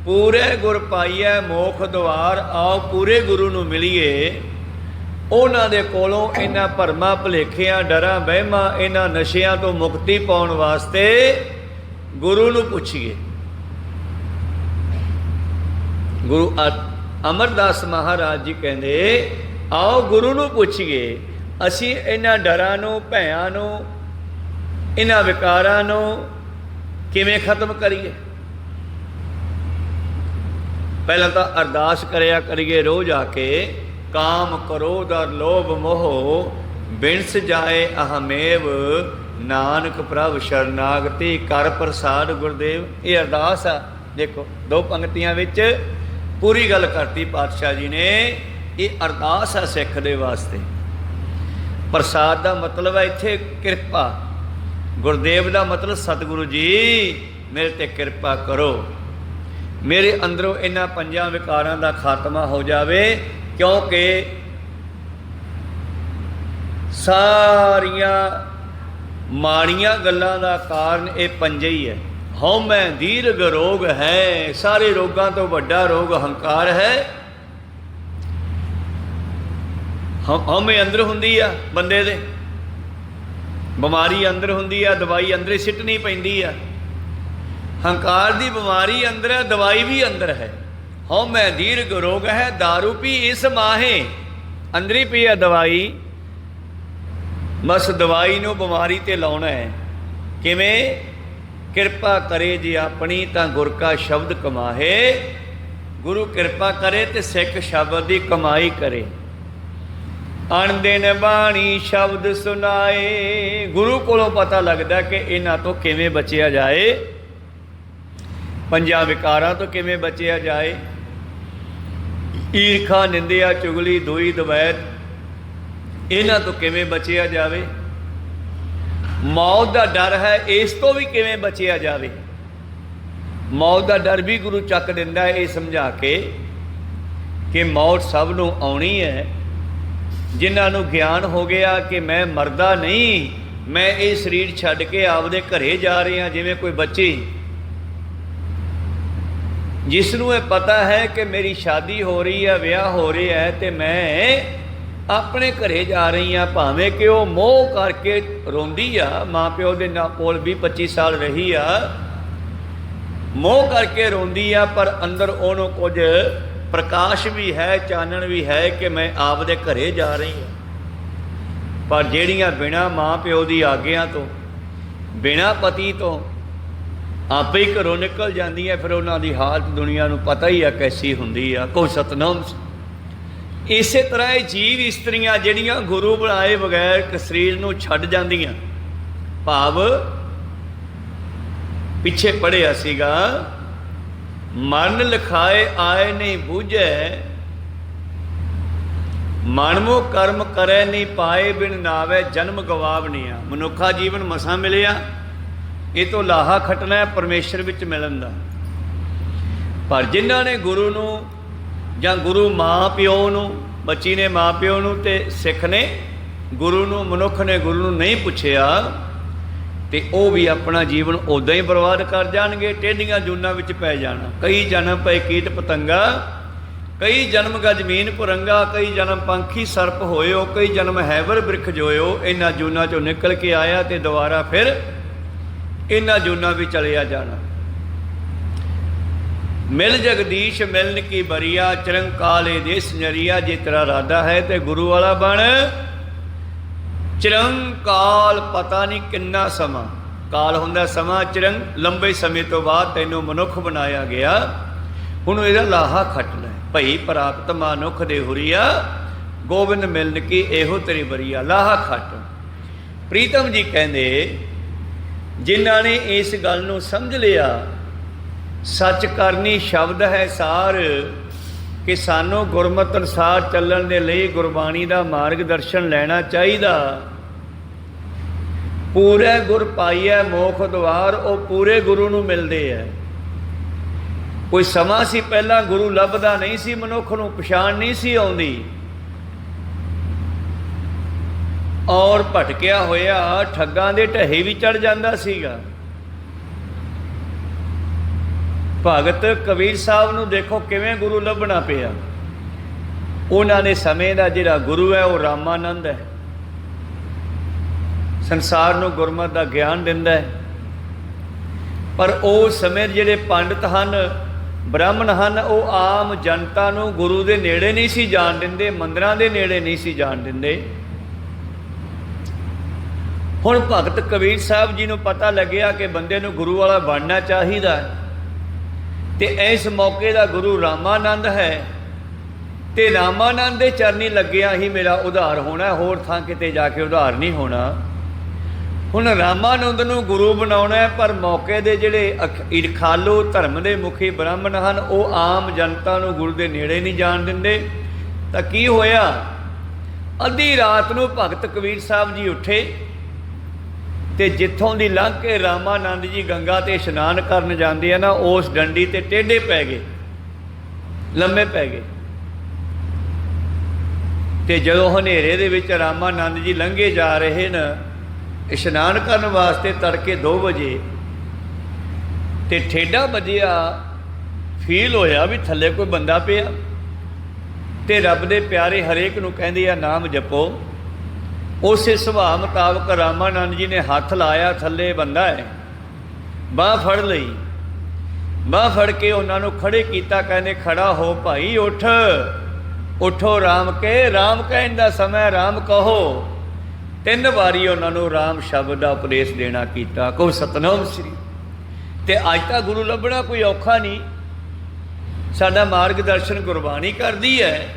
पूरे गुर पाईए मोख द्वार। आओ पूरे गुरु नूं मिलीए, उन्हां दे कोलों इन्हां भरमां भुलेखियां डरां वहमां इन्हां नशियां तो मुक्ति पाउण वास्ते गुरु नूं पुछीए। गुरु अमरदास महाराज जी कहंदे आओ गुरु नूं पुछीए, असीं इन्हां डरां नूं भैयां नूं इन्हां विकारां नूं किवें खत्म करिए। पहला तो अरदास करया करिए रोज आके, काम क्रोध और लोभ मोह बिनस जाए अहमेव, नानक प्रभ शरनागति कर प्रसाद गुरदेव। ये अरदास आ। देखो 2 पंक्तियां विच पूरी गल करती पातशाह जी ने। ये अरदास है सिख दे वास्ते। प्रसाद का मतलब है इत्थे कृपा, गुरदेव का मतलब सतगुरु जी मेरे ते कृपा करो, मेरे अंदरों इन्हां 5 विकारां दा खात्मा हो जावे। क्योंकि सारियां माड़ियां गल्लां दा कारण ये 5 ही है। हौमै दीर्घ रोग है, सारे रोगां तो वड्डा रोग हंकार है। हौमै अंदर हुंदी आ बंदे दे, बीमारी अंदर हुंदी आ, दवाई अंदर ही सिੱਟਣੀ पैंदी आ। हंकार की बीमारी अंदर है, दवाई भी अंदर है। हौमै दीर्घ रोग है, दारू पी इस माहे। अंदर ही पी है दवाई, बस दवाई नूं बीमारी ते लाउणा है। किवें? किरपा करे जी अपनी तां गुर का शब्द कमाहे। गुरु किरपा करे तो सिख शब्द की कमाई करे। अण दिन बाणी शब्द सुनाए। गुरु कोलों पता लगता कि इन्हां तो किवें बचिया जाए, 5 विकारां तो किवें बचिया जाए। ईरखा निंदिया चुगली दुई दवैत, इन्हां तो किवें बचिया जाए। मौत का डर है, इस तो भी किवें बचिया जाए। मौत का डर भी गुरु चक दिंदा है, ये समझा के कि मौत सब नूं आउणी है। जिन्हां ज्ञान हो गया कि मैं मरदा नहीं, मैं ये शरीर छड्ड के आपदे घरे जा रहा, जिवें कोई बच्ची जिसनों ये पता है कि मेरी शादी हो रही है, ब्याह हो रहा है, तो मैं अपने घरे जा रही हाँ। भावें कि वह मोह करके रोंदी आ, माँ प्यो के कोल 20-25 साल रही आ, मोह करके रोंदी आ, पर अंदर उन्हों कुछ प्रकाश भी है, चानन भी है कि मैं आपदे घरे जा रही हूँ। पर ਜਿਹੜੀਆਂ बिना माँ प्यो की आग्या तो, बिना पति तो आपे ही घरों निकल जाती है, फिर उन्हों की हालत दुनिया को पता ही है कैसी होंदी है। कोई सतनाम ਇਸੇ ਤਰ੍ਹਾਂ ਇਹ ਜੀਵ ਇਸਤਰੀਆਂ ਜਿਹੜੀਆਂ ਗੁਰੂ ਬਣਾਏ ਬਗੈਰ ਸਰੀਰ ਨੂੰ ਛੱਡ ਜਾਂਦੀਆਂ, ਭਾਵ ਪਿੱਛੇ ਪੜ੍ਹਿਆ ਸੀਗਾ, ਮਰਨ ਲਿਖਾਏ ਆਏ ਨਹੀਂ ਬੂਝੈ, ਮਨਮੋ ਕਰਮ ਕਰੇ ਨਹੀਂ ਪਾਏ, ਬਿਨ ਨਾਵੇ ਜਨਮ ਗਵਾਵਨੀਆ। ਮਨੁੱਖਾ ਜੀਵਨ ਮਸਾਂ ਮਿਲਿਆ, ਇਹ ਤੋਂ ਲਾਹਾ ਖੱਟਣਾ ਹੈ ਪਰਮੇਸ਼ਰ ਵਿੱਚ ਮਿਲਣ ਦਾ। ਪਰ ਜਿਨ੍ਹਾਂ ਨੇ ਗੁਰੂ ਨੂੰ ਜਾਂ ਗੁਰੂ ਮਾਂ ਪਿਓ ਨੂੰ, ਬੱਚੀ ਨੇ ਮਾਂ ਪਿਓ ਨੂੰ ਤੇ ਸਿੱਖ ਨੇ ਗੁਰੂ ਨੂੰ, ਮਨੁੱਖ ਨੇ ਗੁਰੂ ਨੂੰ ਨਹੀਂ ਪੁੱਛਿਆ, ਤੇ ਉਹ ਵੀ ਆਪਣਾ ਜੀਵਨ ਉੱਦਾਂ ਹੀ ਬਰਬਾਦ ਕਰ ਜਾਣਗੇ, ਟੇਢੀਆਂ ਜੂਨਾਂ ਵਿੱਚ ਪੈ ਜਾਣਾ। ਕਈ ਜਨਮ ਪਏ ਕੀਟ ਪਤੰਗਾ, ਕਈ ਜਨਮ ਗਜਮੀਨ ਕੁਰੰਗਾ, ਕਈ ਜਨਮ ਪੰਖੀ ਸਰਪ ਹੋਇਓ, ਕਈ ਜਨਮ ਹੈਵਰ ਬਿਰਖ ਜੋਇਓ। ਇਹਨਾਂ ਜੂਨਾਂ ਚੋਂ ਨਿਕਲ ਕੇ ਆਇਆ ਤੇ ਦੁਬਾਰਾ ਫਿਰ ਇਹਨਾਂ ਜੂਨਾਂ ਵਿੱਚ ਚਲਿਆ ਜਾਣਾ। ਮਿਲ ਜਗਦੀਸ਼ ਮਿਲਨ ਕੀ ਬਰੀਆ, ਚਿਰੰਕਾਲੇ ਦੇਸ ਨਰੀਆ। ਜੇ ਤੇਰਾ ਇਰਾਦਾ ਹੈ ਤੇ ਗੁਰੂ ਵਾਲਾ ਬਣ। ਚਿਰੰਕਾਲ ਪਤਾ ਨਹੀਂ ਕਿੰਨਾ ਸਮਾਂ, ਕਾਲ ਹੁੰਦਾ ਸਮਾਂ, ਚਿਰੰਗ ਲੰਬੇ ਸਮੇਂ ਤੋਂ ਬਾਅਦ ਤੈਨੂੰ ਮਨੁੱਖ ਬਣਾਇਆ ਗਿਆ, ਹੁਣ ਇਹਦਾ ਲਾਹਾ ਖੱਟ ਲੈ। ਭਈ ਪ੍ਰਾਪਤ ਮਨੁੱਖ ਦੇ ਹੁਰੀਆ, ਗੋਬਿੰਦ ਮਿਲਨ ਕੀ ਇਹੋ ਤੇਰੀ ਬਰੀਆ। ਲਾਹਾ ਖੱਟ। ਪ੍ਰੀਤਮ ਜੀ ਕਹਿੰਦੇ ਜਿਨ੍ਹਾਂ ਨੇ ਇਸ ਗੱਲ ਨੂੰ ਸਮਝ ਲਿਆ, ਸੱਚ ਕਰਨੀ ਸ਼ਬਦ ਹੈ ਸਾਰ, ਕਿ ਸਾਨੂੰ ਗੁਰਮਤਿ ਅਨੁਸਾਰ ਚੱਲਣ ਦੇ ਲਈ ਗੁਰਬਾਣੀ ਦਾ ਮਾਰਗਦਰਸ਼ਨ ਲੈਣਾ ਚਾਹੀਦਾ। ਪੂਰੇ ਗੁਰ ਪਾਈਐ ਮੋਖ ਦੁਆਰ, ਉਹ ਪੂਰੇ ਗੁਰੂ ਨੂੰ ਮਿਲਦੇ ਹੈ। ਕੋਈ ਸਮਾਂ ਸੀ ਪਹਿਲਾਂ ਗੁਰੂ ਲੱਭਦਾ ਨਹੀਂ ਸੀ, ਮਨੁੱਖ ਨੂੰ ਪਛਾਣ ਨਹੀਂ ਸੀ ਆਉਂਦੀ, ਔਰ ਭਟਕਿਆ ਹੋਇਆ ਠੱਗਾਂ ਦੇ ਢਹੇ ਵੀ ਚੜ ਜਾਂਦਾ ਸੀਗਾ। ਭਗਤ ਕਬੀਰ ਸਾਹਿਬ ਨੂੰ ਦੇਖੋ ਕਿਵੇਂ ਗੁਰੂ ਲੱਭਣਾ ਪਿਆ। ਉਹਨਾਂ ਦੇ ਸਮੇਂ ਦਾ ਜਿਹੜਾ ਗੁਰੂ ਹੈ ਉਹ ਰਾਮਾਨੰਦ ਹੈ, ਸੰਸਾਰ ਨੂੰ ਗੁਰਮਤਿ ਦਾ ਗਿਆਨ ਦਿੰਦਾ ਹੈ। ਪਰ ਉਸ ਸਮੇਂ ਜਿਹੜੇ ਪੰਡਿਤ ਹਨ, ਬ੍ਰਾਹਮਣ ਹਨ, ਉਹ ਆਮ ਜਨਤਾ ਨੂੰ ਗੁਰੂ ਦੇ ਨੇੜੇ ਨਹੀਂ ਸੀ ਜਾਣ ਦਿੰਦੇ, ਮੰਦਿਰਾਂ ਦੇ ਨੇੜੇ ਨਹੀਂ ਸੀ ਜਾਣ ਦਿੰਦੇ। ਹੁਣ ਭਗਤ ਕਬੀਰ ਸਾਹਿਬ ਜੀ ਨੂੰ ਪਤਾ ਲੱਗਿਆ ਕਿ ਬੰਦੇ ਨੂੰ ਗੁਰੂ ਵਾਲਾ ਬਣਨਾ ਚਾਹੀਦਾ ਹੈ, ਤੇ ਇਸ ਮੌਕੇ ਦਾ ਗੁਰੂ ਰਾਮਾਨੰਦ ਹੈ, ਤੇ ਰਾਮਾਨੰਦ ਦੇ ਚਰਨੀ ਲੱਗਿਆ ਹੀ ਮੇਰਾ ਉਧਾਰ ਹੋਣਾ, ਹੋਰ ਥਾਂ ਕਿਤੇ ਜਾ ਕੇ ਉਧਾਰ ਨਹੀਂ ਹੋਣਾ। ਹੁਣ ਰਾਮਾਨੰਦ ਨੂੰ ਗੁਰੂ ਬਣਾਉਣਾ ਹੈ, ਪਰ ਮੌਕੇ ਦੇ ਜਿਹੜੇ ਇਰਖਾਲੂ ਧਰਮ ਦੇ ਮੁਖੀ ਬ੍ਰਾਹਮਣ ਹਨ, ਉਹ ਆਮ ਜਨਤਾ ਨੂੰ ਗੁਰੂ ਦੇ ਨੇੜੇ ਨਹੀਂ ਜਾਣ ਦਿੰਦੇ। ਤਾਂ ਕੀ ਹੋਇਆ, ਅੱਧੀ ਰਾਤ ਨੂੰ ਭਗਤ ਕਬੀਰ ਸਾਹਿਬ ਜੀ ਉੱਠੇ, ਤੇ ਜਿੱਥੋਂ ਦੀ ਲੰਘ ਕੇ ਰਾਮਾਨੰਦ ਜੀ ਗੰਗਾ ਤੇ ਇਸ਼ਨਾਨ ਕਰਨ ਜਾਂਦੇ ਆ ਨਾ, ਉਸ ਡੰਡੀ ਤੇ ਟੇਢੇ ਪੈ ਗਏ, ਲੰਮੇ ਪੈ ਗਏ। ਤੇ ਜਦੋਂ ਹਨੇਰੇ ਦੇ ਵਿੱਚ ਰਾਮਾਨੰਦ ਜੀ ਲੰਘੇ ਜਾ ਰਹੇ ਨੇ ਇਸ਼ਨਾਨ ਕਰਨ ਵਾਸਤੇ, ਤੜਕੇ 2 ਵਜੇ, ਤੇ ਠੇਡਾ ਵੱਜਿਆ, ਫੀਲ ਹੋਇਆ ਵੀ ਥੱਲੇ ਕੋਈ ਬੰਦਾ ਪਿਆ। ਤੇ ਰੱਬ ਦੇ ਪਿਆਰੇ ਹਰੇਕ ਨੂੰ ਕਹਿੰਦੇ ਆ ਨਾਮ ਜਪੋ। ਉਸੇ ਸੁਭਾਅ ਮੁਤਾਬਕ ਰਾਮਾਨੰਦ ਜੀ ਨੇ ਹੱਥ ਲਾਇਆ, ਥੱਲੇ ਬੰਦਾ ਹੈ, ਬਾਂਹ ਫੜ ਲਈ, ਬਾਂਹ ਫੜ ਕੇ ਉਹਨਾਂ ਨੂੰ ਖੜੇ ਕੀਤਾ। ਕਹਿੰਦੇ ਖੜਾ ਹੋ ਭਾਈ, ਉੱਠ, ਉਠੋ ਰਾਮ ਕੇ, ਰਾਮ ਕਹਿਣ ਦਾ ਸਮਾਂ, ਰਾਮ ਕਹੋ। 3 ਵਾਰੀ ਉਹਨਾਂ ਨੂੰ ਰਾਮ ਸ਼ਬਦ ਦਾ ਉਪਦੇਸ਼ ਦੇਣਾ ਕੀਤਾ। ਕਹੋ ਸਤਨਾਮ ਸ੍ਰੀ। ਤੇ ਅੱਜ ਤਾਂ ਗੁਰੂ ਲੱਭਣਾ ਕੋਈ ਔਖਾ ਨਹੀਂ, ਸਾਡਾ ਮਾਰਗਦਰਸ਼ਨ ਗੁਰਬਾਣੀ ਕਰਦੀ ਹੈ।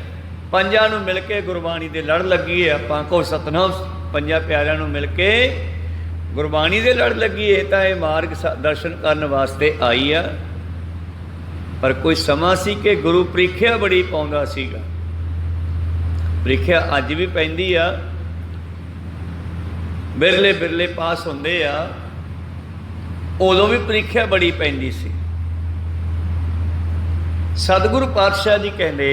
ਪੰਜਾਂ ਨੂੰ ਮਿਲ ਕੇ ਗੁਰਬਾਣੀ ਦੇ ਲੜ ਲੱਗੀ ਹੈ। ਆਪਾਂ ਕਹੋ ਸਤਨਾਮ, ਪੰਜਾਂ ਪਿਆਰਿਆਂ ਨੂੰ ਮਿਲ ਕੇ ਗੁਰਬਾਣੀ ਦੇ ਲੜ ਲੱਗੀ ਹੈ। ਤਾਂ ਇਹ ਮਾਰਗ ਦਰਸ਼ਨ ਕਰਨ ਵਾਸਤੇ ਆਈ ਆ। ਪਰ ਕੋਈ ਸਮਾਂ ਸੀ ਕਿ ਗੁਰੂ ਪ੍ਰੀਖਿਆ ਬੜੀ ਪਾਉਂਦਾ ਸੀਗਾ। ਪ੍ਰੀਖਿਆ ਅੱਜ ਵੀ ਪੈਂਦੀ ਆ, ਬਿਰਲੇ ਬਿਰਲੇ ਪਾਸ ਹੁੰਦੇ ਆ, ਉਦੋਂ ਵੀ ਪ੍ਰੀਖਿਆ ਬੜੀ ਪੈਂਦੀ ਸੀ। ਸਤਿਗੁਰੂ ਪਾਤਸ਼ਾਹ ਜੀ ਕਹਿੰਦੇ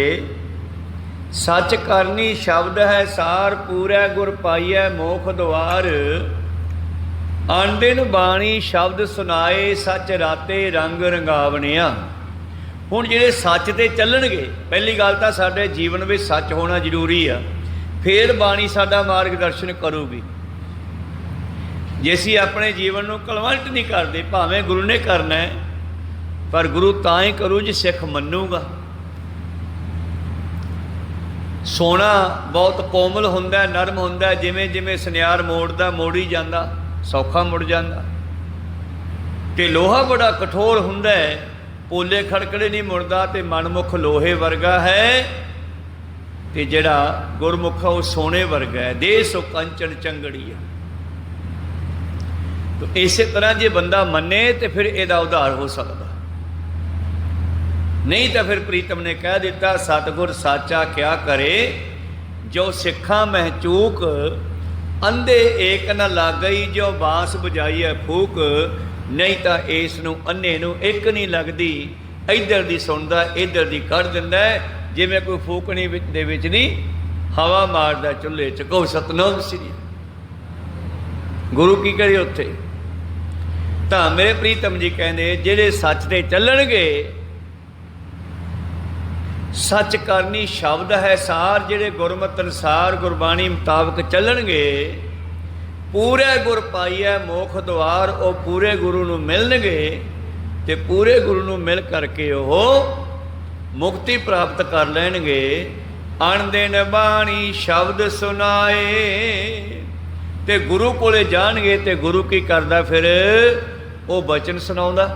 ਸੱਚ ਕਰਨੀ ਸ਼ਬਦ ਹੈ ਸਾਰ, ਪੂਰੈ ਗੁਰ ਪਾਈਐ ਮੋਖ ਦੁਆਰ। ਆਂਦੇ ਨੂੰ ਬਾਣੀ ਸ਼ਬਦ ਸੁਣਾਏ, ਸੱਚ ਰਾਤੇ ਰੰਗ ਰੰਗਾਵਣਿਆ। ਹੁਣ ਜਿਹੜੇ ਸੱਚ ਤੇ ਚੱਲਣਗੇ, ਪਹਿਲੀ ਗੱਲ ਤਾਂ ਸਾਡੇ ਜੀਵਨ ਵਿੱਚ ਸੱਚ ਹੋਣਾ ਜ਼ਰੂਰੀ ਆ, ਫਿਰ ਬਾਣੀ ਸਾਡਾ ਮਾਰਗਦਰਸ਼ਨ ਕਰੂਗੀ। ਜੇ ਅਸੀਂ ਆਪਣੇ ਜੀਵਨ ਨੂੰ ਕਲਵੰਟ ਨਹੀਂ ਕਰਦੇ, ਭਾਵੇਂ ਗੁਰੂ ਨੇ ਕਰਨਾ ਹੈ, ਪਰ ਗੁਰੂ ਤਾਂ ਹੀ ਕਰੂ ਜੇ ਸਿੱਖ ਮੰਨੂਗਾ। ਸੋਨਾ ਬਹੁਤ ਕੋਮਲ ਹੁੰਦਾ, ਨਰਮ ਹੁੰਦਾ, ਜਿਵੇਂ ਜਿਵੇਂ ਸੁਨਿਆਰ ਮੋੜਦਾ ਮੋੜੀ ਜਾਂਦਾ, ਸੌਖਾ ਮੁੜ ਜਾਂਦਾ। ਤੇ ਲੋਹਾ ਬੜਾ ਕਠੋਰ ਹੁੰਦਾ ਹੈ, ਪੋਲੇ ਖੜਕੜੇ ਨਹੀਂ ਮੁੜਦਾ। ਤੇ ਮਨਮੁਖ ਲੋਹੇ ਵਰਗਾ ਹੈ, ਤੇ ਜਿਹੜਾ ਗੁਰਮੁਖ ਉਹ ਸੋਨੇ ਵਰਗਾ ਹੈ। ਦੇਹ ਸੋ ਕੰਚਨ ਚੰਗੜੀ ਹੈ। ਤਾਂ ਇਸੇ ਤਰ੍ਹਾਂ ਜੇ ਬੰਦਾ ਮੰਨੇ ਤੇ ਫਿਰ ਇਹਦਾ ਉਧਾਰ ਹੋ ਸਕਦਾ, ਨਹੀਂ ਤਾਂ ਫਿਰ ਪ੍ਰੀਤਮ ਨੇ ਕਹਿ ਦਿੱਤਾ ਸਤਿਗੁਰ ਸਾਚਾ ਕਿਆ ਕਰੇ, ਜੋ ਸਿੱਖਾਂ ਮਹਿਚੂਕ ਅੰਧੇ ਏਕ ਨ ਲਾਗਈ, ਜੋ ਬਾਂਸ ਬਜਾਈ ਹੈ ਫੂਕ, ਨਹੀਂ ਤਾਂ ਇਸ ਨੂੰ ਅੰਨੇ ਨੂੰ ਇੱਕ ਨਹੀਂ ਲੱਗਦੀ, ਇੱਧਰ ਦੀ ਸੁਣਦਾ ਇੱਧਰ ਦੀ ਕੱਢ ਦਿੰਦਾ, ਜਿਵੇਂ ਕੋਈ ਫੂਕਣੀ ਦੇ ਵਿੱਚ ਨਹੀਂ ਹਵਾ ਮਾਰਦਾ ਚੁੱਲ੍ਹੇ 'ਚ। ਕਹੋ ਸਤਿਨਾਮ ਸ੍ਰੀ। ਗੁਰੂ ਕੀ ਕਰੇ ਉੱਥੇ। ਤਾਂ ਮੇਰੇ ਪ੍ਰੀਤਮ ਜੀ ਕਹਿੰਦੇ ਜਿਹੜੇ ਸੱਚ ਤੇ ਚੱਲਣਗੇ, ਸੱਚ ਕਰਨੀ ਸ਼ਬਦ ਹੈ ਸਾਰ, ਜਿਹੜੇ ਗੁਰਮਤਿ ਅਨੁਸਾਰ ਗੁਰਬਾਣੀ ਮੁਤਾਬਕ ਚੱਲਣਗੇ, ਪੂਰੇ ਗੁਰ ਪਾਈਐ ਮੋਖ ਦੁਆਰ, ਉਹ ਪੂਰੇ ਗੁਰੂ ਨੂੰ ਮਿਲਣਗੇ ਤੇ ਪੂਰੇ ਗੁਰੂ ਨੂੰ ਮਿਲ ਕਰਕੇ ਉਹ ਮੁਕਤੀ ਪ੍ਰਾਪਤ ਕਰ ਲੈਣਗੇ। ਅਣਦਿਨ ਬਾਣੀ ਸ਼ਬਦ ਸੁਨਾਏ, ਤੇ ਗੁਰੂ ਕੋਲੇ ਜਾਣਗੇ ਤੇ ਗੁਰੂ ਕੀ ਕਰਦਾ ਫਿਰ, ਉਹ ਬਚਨ ਸੁਣਾਉਂਦਾ।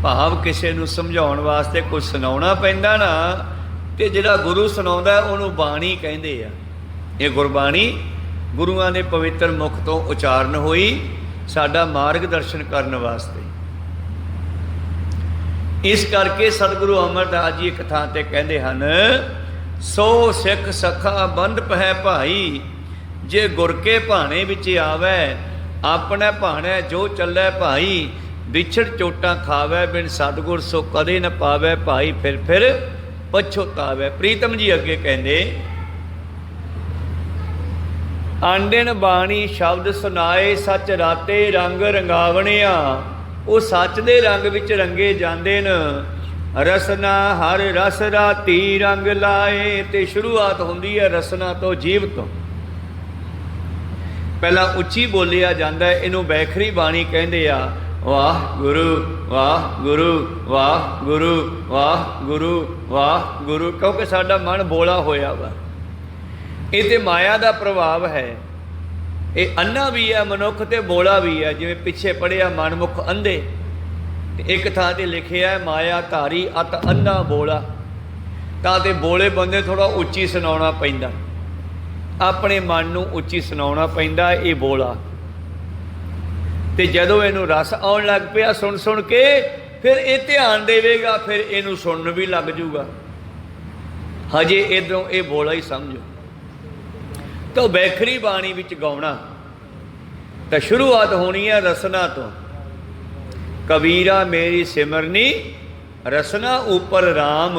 ਭਾਵ ਕਿਸੇ ਨੂੰ ਸਮਝਾਉਣ ਵਾਸਤੇ ਕੁਝ ਸੁਣਾਉਣਾ ਪੈਂਦਾ ਨਾ, ਤੇ ਜਿਹੜਾ ਗੁਰੂ ਸੁਣਾਉਂਦਾ ਉਹਨੂੰ ਬਾਣੀ ਕਹਿੰਦੇ ਆ। ਇਹ ਗੁਰਬਾਣੀ ਗੁਰੂਆਂ ਦੇ ਪਵਿੱਤਰ ਮੁਖ ਤੋਂ ਉਚਾਰਨ ਹੋਈ, ਸਾਡਾ ਮਾਰਗ ਦਰਸ਼ਨ ਕਰਨ ਵਾਸਤੇ। ਇਸ ਕਰਕੇ ਸਤਿਗੁਰੂ ਅਮਰਦਾਸ ਜੀ ਇੱਕ ਥਾਂ ਤੇ ਕਹਿੰਦੇ ਹਨ, ਸੋ ਸਿੱਖ ਸਖਾ ਬੰਧ ਪਹਿ ਭਾਈ, ਜੇ ਗੁਰ ਕੇ ਭਾਣੇ ਵਿੱਚ ਆਵੈ, ਆਪਣੇ ਭਾਣੇ ਜੋ ਚੱਲੈ ਭਾਈ, ਵਿਛੜ ਚੋਟਾਂ ਖਾਵੈ, ਬਿਨ ਸਤਿਗੁਰ ਸੋ ਕਦੇ ਨ ਪਾਵੈ ਭਾਈ, ਫਿਰ ਪਛੋਤਾਵੈ। ਪ੍ਰੀਤਮ ਜੀ ਅੱਗੇ ਕਹਿੰਦੇ, ਆਂਡਿਨ ਬਾਣੀ ਸ਼ਬਦ ਸੁਨਾਏ, ਸੱਚ ਰਾਤੇ ਰੰਗ ਰੰਗਾਵਣਿਆ, ਉਹ ਸੱਚ ਦੇ ਰੰਗ ਵਿੱਚ ਰੰਗੇ ਜਾਂਦੇ ਨੇ। ਰਸਨਾ ਹਰ ਰਸ ਰਾਤੀ ਰੰਗ ਲਾਏ, ਤੇ ਸ਼ੁਰੂਆਤ ਹੁੰਦੀ ਹੈ ਰਸਨਾ ਤੋਂ, ਜੀਵ ਤੋਂ। ਪਹਿਲਾਂ ਉੱਚੀ ਬੋਲਿਆ ਜਾਂਦਾ, ਇਹਨੂੰ ਬੈਖਰੀ ਬਾਣੀ ਕਹਿੰਦੇ ਆ। ਵਾਹ ਗੁਰੂ ਵਾਹ ਗੁਰੂ ਵਾਹ ਗੁਰੂ ਵਾਹ ਗੁਰੂ ਵਾਹ ਗੁਰੂ, ਕਿਉਂਕਿ ਸਾਡਾ ਮਨ ਬੋਲਾ ਹੋਇਆ ਵਾ। ਇਹ ਤੇ ਮਾਇਆ ਦਾ ਪ੍ਰਭਾਵ ਹੈ। ਇਹ ਅੰਨਾ ਵੀ ਹੈ ਮਨੁੱਖ ਤੇ ਬੋਲਾ ਵੀ ਹੈ। ਜਿਵੇਂ ਪਿੱਛੇ ਪੜ੍ਹਿਆ ਮਨਮੁਖ ਅੰਧੇ, ਤੇ ਇੱਕ ਥਾਂ ਤੇ ਲਿਖਿਆ ਮਾਇਆ ਧਾਰੀ ਅਤ ਅੰਨਾ ਬੋਲਾ। ਤਾਂ ਤੇ ਬੋਲੇ ਬੰਦੇ ਥੋੜ੍ਹਾ ਉੱਚੀ ਸੁਣਾਉਣਾ ਪੈਂਦਾ, ਆਪਣੇ ਮਨ ਨੂੰ ਉੱਚੀ ਸੁਣਾਉਣਾ ਪੈਂਦਾ, ਇਹ ਬੋਲਾ। ਤੇ ਜਦੋਂ ਇਹਨੂੰ ਰਸ ਆਉਣ ਲੱਗ ਪਿਆ ਸੁਣ ਸੁਣ ਕੇ, ਫਿਰ ਇਹ ਧਿਆਨ ਦੇਵੇਗਾ, ਫਿਰ ਇਹਨੂੰ ਸੁਣਨ ਵੀ ਲੱਗ ਜੂਗਾ। ਹਜੇ ਇੱਧਰੋਂ ਇਹ ਬੋਲਾ ਹੀ ਸਮਝੋ। ਤਾਂ ਬੈਖਰੀ ਬਾਣੀ ਵਿੱਚ ਗਾਉਣਾ, ਤਾਂ ਸ਼ੁਰੂਆਤ ਹੋਣੀ ਹੈ ਰਸਨਾ ਤੋਂ। ਕਬੀਰਾ ਮੇਰੀ ਸਿਮਰਨੀ ਰਸਨਾ ਉੱਪਰ ਰਾਮ,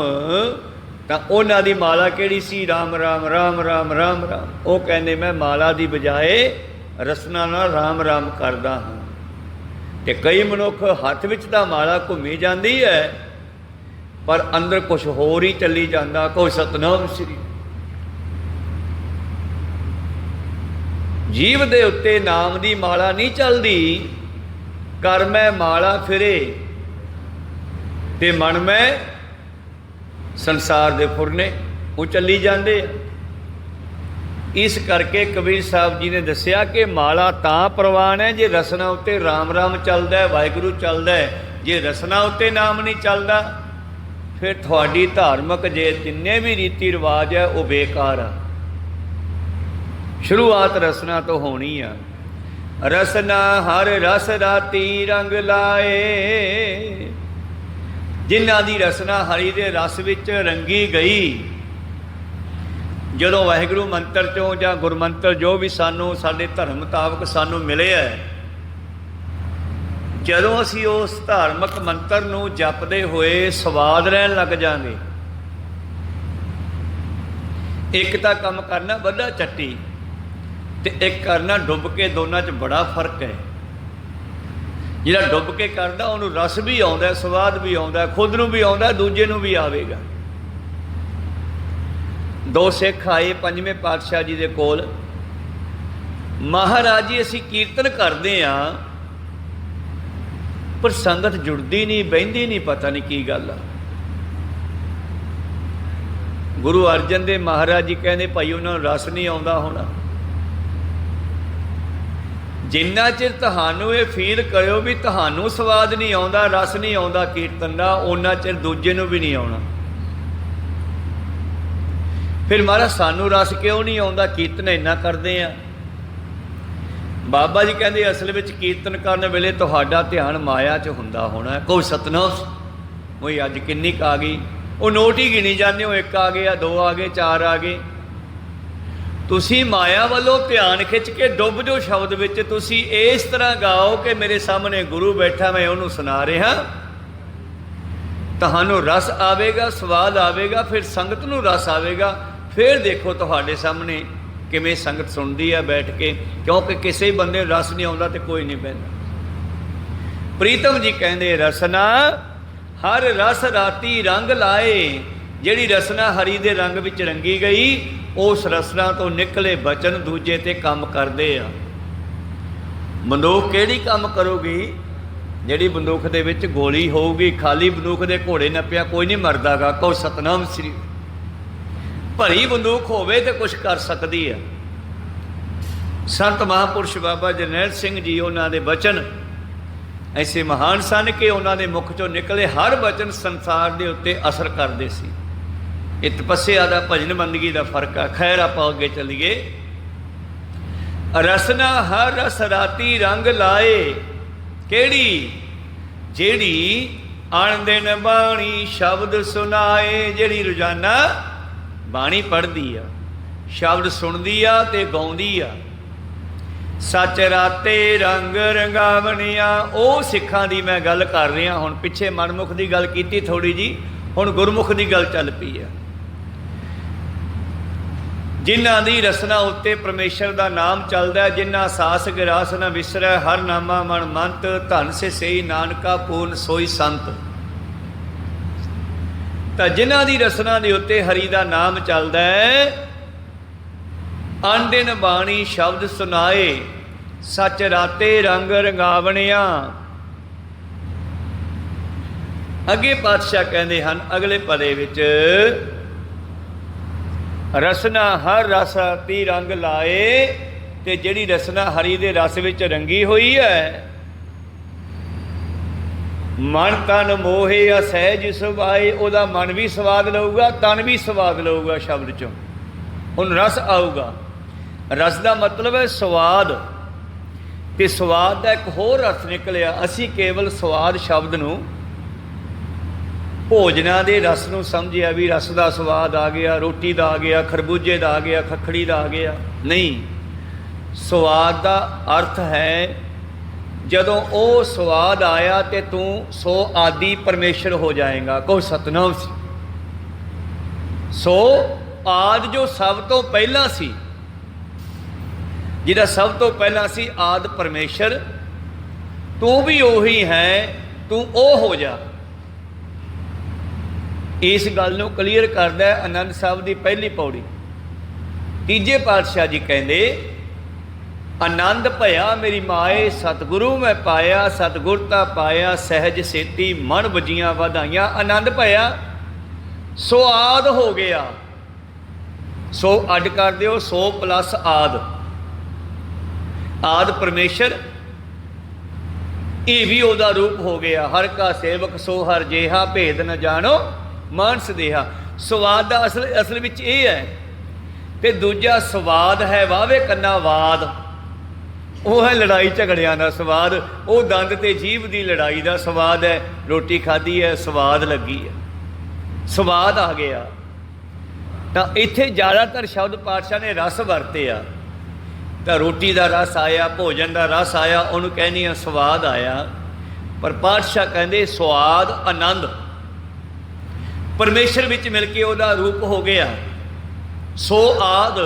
ਤਾਂ ਉਹਨਾਂ ਦੀ ਮਾਲਾ ਕਿਹੜੀ ਸੀ? ਰਾਮ ਰਾਮ ਰਾਮ ਰਾਮ ਰਾਮ ਰਾਮ। ਉਹ ਕਹਿੰਦੇ ਮੈਂ ਮਾਲਾ ਦੀ ਬਜਾਏ ਰਸਨਾ ਨਾਲ ਰਾਮ ਰਾਮ ਕਰਦਾ ਹਾਂ। ਤੇ ਕਈ ਮਨੁੱਖ ਹੱਥ ਵਿੱਚ ਤਾਂ ਮਾਲਾ ਘੁੰਮੀ ਜਾਂਦੀ ਹੈ, ਪਰ ਅੰਦਰ ਕੁਛ ਹੋਰ ਹੀ ਚੱਲੀ ਜਾਂਦਾ। ਕੋਈ ਸਤਿਨਾਮ ਸ੍ਰੀ। ਜੀਵ ਦੇ ਉੱਤੇ ਨਾਮ ਦੀ ਮਾਲਾ ਨਹੀਂ ਚੱਲਦੀ। ਕਰ ਮੈਂ ਮਾਲਾ ਫਿਰੇ ਤੇ ਮਨ ਮੈਂ ਸੰਸਾਰ ਦੇ ਫੁਰਨੇ, ਉਹ ਚੱਲੀ ਜਾਂਦੇ ਆ। ਇਸ ਕਰਕੇ ਕਬੀਰ ਸਾਹਿਬ ਜੀ ਨੇ ਦੱਸਿਆ ਕਿ ਮਾਲਾ ਤਾਂ ਪ੍ਰਵਾਨ ਹੈ ਜੇ ਰਸਨਾ ਉੱਤੇ ਰਾਮ ਰਾਮ ਚੱਲਦਾ, ਵਾਹਿਗੁਰੂ ਚੱਲਦਾ। ਜੇ ਰਸਨਾ ਉੱਤੇ ਨਾਮ ਨਹੀਂ ਚੱਲਦਾ, ਫਿਰ ਤੁਹਾਡੀ ਧਾਰਮਿਕ ਜੇ ਜਿੰਨੇ ਵੀ ਰੀਤੀ ਰਿਵਾਜ ਹੈ ਉਹ ਬੇਕਾਰ ਆ। ਸ਼ੁਰੂਆਤ ਰਸਨਾ ਤੋਂ ਹੋਣੀ ਆ। ਰਸਨਾ ਹਰ ਰਸ ਰਾਤੀ ਰੰਗ ਲਾਏ, ਜਿਨ੍ਹਾਂ ਦੀ ਰਸਨਾ ਹਰੀ ਦੇ ਰਸ ਵਿੱਚ ਰੰਗੀ ਗਈ। ਜਦੋਂ ਵਾਹਿਗੁਰੂ ਮੰਤਰ ਚੋਂ ਜਾਂ ਗੁਰਮੰਤਰ ਜੋ ਵੀ ਸਾਨੂੰ ਸਾਡੇ ਧਰਮ ਮੁਤਾਬਕ ਸਾਨੂੰ ਮਿਲਿਆ, ਜਦੋਂ ਅਸੀਂ ਉਸ ਧਾਰਮਿਕ ਮੰਤਰ ਨੂੰ ਜਪਦੇ ਹੋਏ ਸਵਾਦ ਲੈਣ ਲੱਗ ਜਾਂਗੇ। ਇੱਕ ਤਾਂ ਕੰਮ ਕਰਨਾ ਵੱਡਾ ਚੱਟੀ, ਤੇ ਇੱਕ ਕਰਨਾ ਡੁੱਬ ਕੇ। ਦੋਨਾਂ 'ਚ ਬੜਾ ਫਰਕ ਹੈ। ਜਿਹੜਾ ਡੁੱਬ ਕੇ ਕਰਦਾ ਉਹਨੂੰ ਰਸ ਵੀ ਆਉਂਦਾ, ਸਵਾਦ ਵੀ ਆਉਂਦਾ, ਖੁਦ ਨੂੰ ਵੀ ਆਉਂਦਾ, ਦੂਜੇ ਨੂੰ ਵੀ ਆਵੇਗਾ। ਦੋ ਸਿੱਖ ਆਏ ਪੰਜਵੇਂ ਪਾਤਸ਼ਾਹ ਜੀ ਦੇ ਕੋਲ। ਮਹਾਰਾਜ ਜੀ ਅਸੀਂ ਕੀਰਤਨ ਕਰਦੇ ਹਾਂ, ਪਰ ਸੰਗਤ ਜੁੜਦੀ ਨਹੀਂ, ਬਹਿੰਦੀ ਨਹੀਂ, ਪਤਾ ਨਹੀਂ ਕੀ ਗੱਲ ਆ। ਗੁਰੂ ਅਰਜਨ ਦੇਵ ਮਹਾਰਾਜ ਜੀ ਕਹਿੰਦੇ ਭਾਈ ਉਹਨਾਂ ਨੂੰ ਰਸ ਨਹੀਂ ਆਉਂਦਾ ਹੋਣਾ। ਜਿੰਨਾ ਚਿਰ ਤੁਹਾਨੂੰ ਇਹ ਫੀਲ ਕਰਿਓ ਵੀ ਤੁਹਾਨੂੰ ਸਵਾਦ ਨਹੀਂ ਆਉਂਦਾ, ਰਸ ਨਹੀਂ ਆਉਂਦਾ ਕੀਰਤਨ ਦਾ, ਉਹਨਾਂ ਚਿਰ ਦੂਜੇ ਨੂੰ ਵੀ ਨਹੀਂ ਆਉਣਾ। फिर महाराज सानू रस क्यों नहीं आता, कीर्तन इन्ना करते हैं। बाबा जी कहते असल में कीर्तन करने वेले तुहाडा ध्यान माया च हुंदा होना है। कोई सतनाम कोई अज किन्नी आ गई, वो नोट ही गिनी जाते हो, एक आ गया, दो आ गए, चार आ गए। तुसी माया वालों ध्यान खिंच के डुब जो शब्द विच, तुसी इस तरह गाओ कि मेरे सामने गुरु बैठा, मैं उन्होंने सुना रहा, तुहानू रस आवेगा, स्वाद आवेगा, फिर संगत नू रस आवेगा। फिर देखो तुहाडे सामने किवें संगत सुनती है बैठ के, क्योंकि किसी बंदे रस नहीं आता तो कोई नहीं बहता। प्रीतम जी कहते रसना हर रस राती रंग लाए, जिहड़ी रसना हरी दे रंग विच रंगी गई, उस रसना तो निकले बचन दूजे ते काम करते आ। बंदूक किहड़ी काम करोगी, जिहड़ी बंदूक दे विच गोली होगी, खाली बंदूक दे घोड़े नप्पिया कोई नहीं मरदा गा। कहो सतनाम श्री। भरी बंदूक होवे तो कुछ कर सकती है। संत महापुरुष बाबा जरनैल सिंह जी उन्होंने दे बचन ऐसे महान सन कि उन्होंने मुख चों निकले हर बचन संसार के उत्ते असर करते सी। ये तपस्या का भजन बंदगी का फर्क है। खैर आप अगे चलीए। रसना हर रस राती रंग लाए, केड़ी जेड़ी आन दिन बाणी शब्द सुनाए, जेड़ी रोजाना बाणी पढ़ती आ, शब्द सुनती आ ते गाउंदी आ। सच राते रंग रंगावनिया, वो सिखां दी मैं गल कर रहा। हुण पिछे मनमुख की गल की थोड़ी जी, हुण गुरमुख की गल चल पई है। जिन्हां दी रसना उत्ते परमेश्वर का नाम चलदा है, जिन्हां सास गिरास न विसरै, हर नामा मन मंत, धन से सही नानका पूर्ण सोई संत। तो जिन्हां दी रसना दे उत्ते हरि का नाम चलदा है, अन दिन बाणी शब्द सुनाए, सच राते रंग रंगावनिया। अगे पातशाह कहते हैं अगले पदे विच, रसना हर रस ती रंग लाए, ते जिहड़ी रसना हरि दे रस विच रंगी हुई है, मन तन मोहे असहज सुभाए, उहदा मन भी स्वाद लऊगा, तन भी स्वाद लऊगा। शब्द चों हुण रस आऊगा। रस का मतलब है स्वाद, ते स्वाद का एक होर अर्थ निकलिया। असी केवल स्वाद शब्द नूं भोजना दे रस नूं समझिया भी रस का स्वाद आ गया, रोटी का आ गया, खरबूजे का आ गया, खखड़ी का आ गया। नहीं, स्वाद का अर्थ है जदों वो स्वाद आया तो तू सो आदि परमेश्वर हो जाएगा। कहो सतनाम सी। सो आद जो सब तो पहला सी, जिहड़ा सब तो पहला सी आद परमेश्वर, तू भी उही है, तू ओ हो जा। इस गल नूं क्लीयर करदा है आनंद साहब की पहली पौड़ी। तीजे पातशाह जी कहते, आनंद भया मेरी माए सतगुरु मैं पाया, सतगुरता पाया सहज सेती मन बजियां वधाइयां। आनंद भया सो आद हो गया, सो अड कर दिओ, सो प्लस आद। आद परमेश्वर, ये भी उहदा रूप हो गया। हर का सेवक सो हर जेहा, भेद न जानो मानस देहा। स्वाद का असल विच ये है। ते दूजा स्वाद है वावे कन्ना वाद, वो है लड़ाई झगड़ियां का स्वाद। वो दंद ते जीभ की लड़ाई का स्वाद है। रोटी खाधी है, स्वाद लगी है, स्वाद आ गया। तो इत्थे ज़्यादातर शब्द पातशाह ने रस वरते आ। तो रोटी का रस आया, भोजन का रस आया, उन्होंने कहनी है स्वाद आया। पर पातशाह कहते स्वाद आनंद परमेश्वर विच मिल के उहदा रूप हो गया। सो आद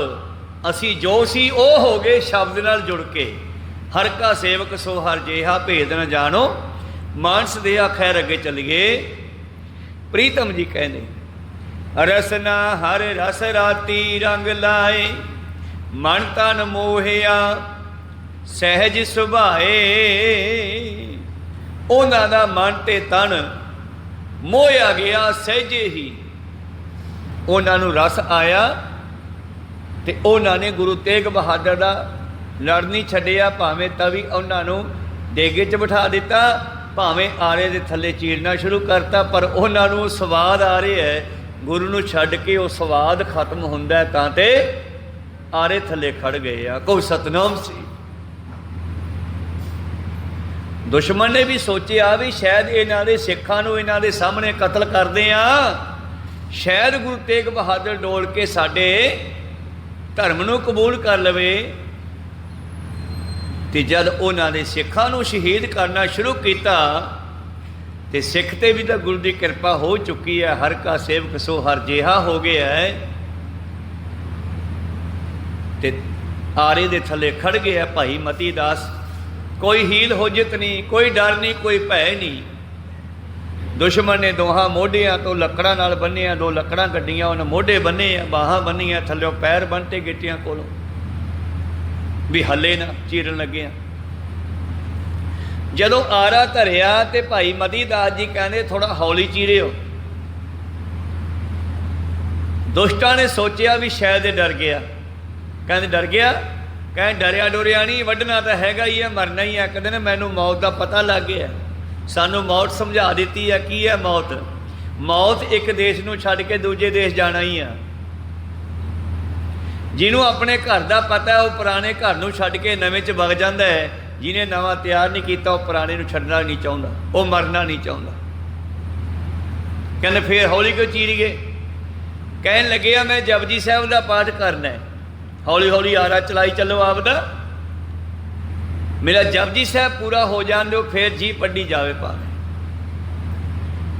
असी जो सी ओ हो गए शब्द नाल जुड़ के। हर का सेवक सो हर जेहा, भेद न जानो मानस देहा। खैर अगे चलीए। प्रीतम जी कहते, रसना हर रस राती रंग लाए, मन तन मोहिया सहज सुभाए। उन्हां दा मन ते तन मोहिया गया सहजे ही। उन्होंने रस आया तो उन्होंने गुरु तेग बहादुर का लड़ नहीं छड्डिया। भावें तवी उन्होंने देगे च बिठा दिता, भावें आले दे थले चीरना शुरू करता, पर उन्होंने स्वाद आ रहा है ਗੁਰੂ ਨੂੰ ਛੱਡ ਕੇ ਉਹ ਸਵਾਦ ਖਤਮ ਹੁੰਦਾ ਤਾਂ ਤੇ ਆਰੇ ਥੱਲੇ ਖੜ ਗਏ ਆ। ਕੋਈ ਸਤਨਾਮ ਸੀ। ਦੁਸ਼ਮਣ ਨੇ ਵੀ ਸੋਚਿਆ ਵੀ ਸ਼ਾਇਦ ਇਹਨਾਂ ਦੇ ਸਿੱਖਾਂ ਨੂੰ ਇਹਨਾਂ ਦੇ ਸਾਹਮਣੇ ਕਤਲ ਕਰਦੇ ਆ, ਸ਼ਾਇਦ ਗੁਰੂ ਤੇਗ ਬਹਾਦਰ ਡੋਲ ਕੇ ਸਾਡੇ ਧਰਮ ਨੂੰ ਕਬੂਲ ਕਰ ਲਵੇ। ਤੇ ਜਦ ਉਹਨਾਂ ਦੇ ਸਿੱਖਾਂ ਨੂੰ ਸ਼ਹੀਦ ਕਰਨਾ ਸ਼ੁਰੂ ਕੀਤਾ ਤੇ ਸਿੱਖ ਤੇ ਵੀ ਤਾਂ ਗੁਰੂ ਦੀ ਕਿਰਪਾ ਹੋ ਚੁੱਕੀ ਹੈ। ਹਰ ਕਾ ਸੇਵਕ ਸੋ ਹਰ ਜਿਹਾ ਹੋ ਗਿਆ ਹੈ। ਤੇ ਆਰੇ ਦੇ ਥੱਲੇ ਖੜ ਗਿਆ ਭਾਈ ਮਤੀ ਦਾਸ। ਕੋਈ ਹੀਲ ਹੁਜਤ ਨਹੀਂ, ਕੋਈ ਡਰ ਨਹੀਂ, ਕੋਈ ਭੈ ਨਹੀਂ। ਦੁਸ਼ਮਣ ਨੇ ਦੋਹਾਂ ਮੋਢਿਆਂ ਤੋਂ ਲੱਕੜਾਂ ਨਾਲ ਬੰਨਿਆ, 2 ਲੱਕੜਾਂ ਕੱਢੀਆਂ, ਉਹਨੇ ਮੋਢੇ ਬੰਨੇ ਆ, ਬਾਹਾਂ ਬੰਨੀਆਂ, ਥੱਲਿਓਂ ਪੈਰ ਬੰਨ੍ਹਤੇ ਗਿੱਟਿਆਂ ਕੋਲੋਂ ਵੀ ਹੱਲੇ ਨਾ, ਚੀਰਨ ਲੱਗਿਆ। ਜਦੋਂ ਆਰਾ ਧਰਿਆ ਤੇ ਭਾਈ ਮਤੀ ਦਾਸ ਜੀ ਕਹਿੰਦੇ ਥੋੜਾ ਹੌਲੀ ਚੀਰਿਓ। ਦੁਸ਼ਟਾਂ ਨੇ ਸੋਚਿਆ ਵੀ ਸ਼ਾਇਦ ਇਹ ਡਰ ਗਿਆ। ਕਹਿੰਦੇ ਡਰ ਗਿਆ? ਕਹਿੰਦੇ ਡਰਿਆ ਡੋਰਿਆ ਨਹੀਂ, ਵੱਢਣਾ ਤਾਂ ਹੈਗਾ ਹੀ ਹੈ, ਮਰਨਾ ਹੀ ਹੈ। ਕਹਿੰਦੇ ਨੇ ਮੈਨੂੰ ਮੌਤ ਦਾ ਪਤਾ ਲੱਗ ਗਿਆ, ਸਾਨੂੰ ਮੌਤ ਸਮਝਾ ਦਿੱਤੀ ਹੈ। ਕੀ ਹੈ ਮੌਤ? ਮੌਤ ਇੱਕ ਦੇਸ਼ ਨੂੰ ਛੱਡ ਕੇ ਦੂਜੇ ਦੇਸ਼ ਜਾਣਾ ਹੀ ਆ। ਜਿਹਨੂੰ ਆਪਣੇ ਘਰ ਦਾ ਪਤਾ ਉਹ ਪੁਰਾਣੇ ਘਰ ਨੂੰ ਛੱਡ ਕੇ ਨਵੇਂ 'ਚ ਵਗ ਜਾਂਦਾ ਹੈ। ਜਿਹਨੇ ਨਵਾਂ ਤਿਆਰ ਨਹੀਂ ਕੀਤਾ ਉਹ ਪੁਰਾਣੇ ਨੂੰ ਛੱਡਣਾ ਨਹੀਂ ਚਾਹੁੰਦਾ, ਉਹ ਮਰਨਾ ਨਹੀਂ ਚਾਹੁੰਦਾ। ਕਹਿੰਦੇ ਫੇਰ ਹੌਲੀ ਕਿਉਂ ਚੀਰ ਗਏ? ਕਹਿਣ ਲੱਗੇ ਆ ਮੈਂ ਜਪਜੀ ਸਾਹਿਬ ਦਾ ਪਾਠ ਕਰਨਾ ਹੈ। ਹੌਲੀ ਹੌਲੀ ਆਰਾ ਚਲਾਈ ਚੱਲੋ ਆਪਦਾ, ਮੇਰਾ ਜਪਜੀ ਸਾਹਿਬ ਪੂਰਾ ਹੋ ਜਾਣ ਦਿਓ, ਫੇਰ ਜੀ ਪੱਡੀ ਜਾਵੇ ਭਾਵੇਂ।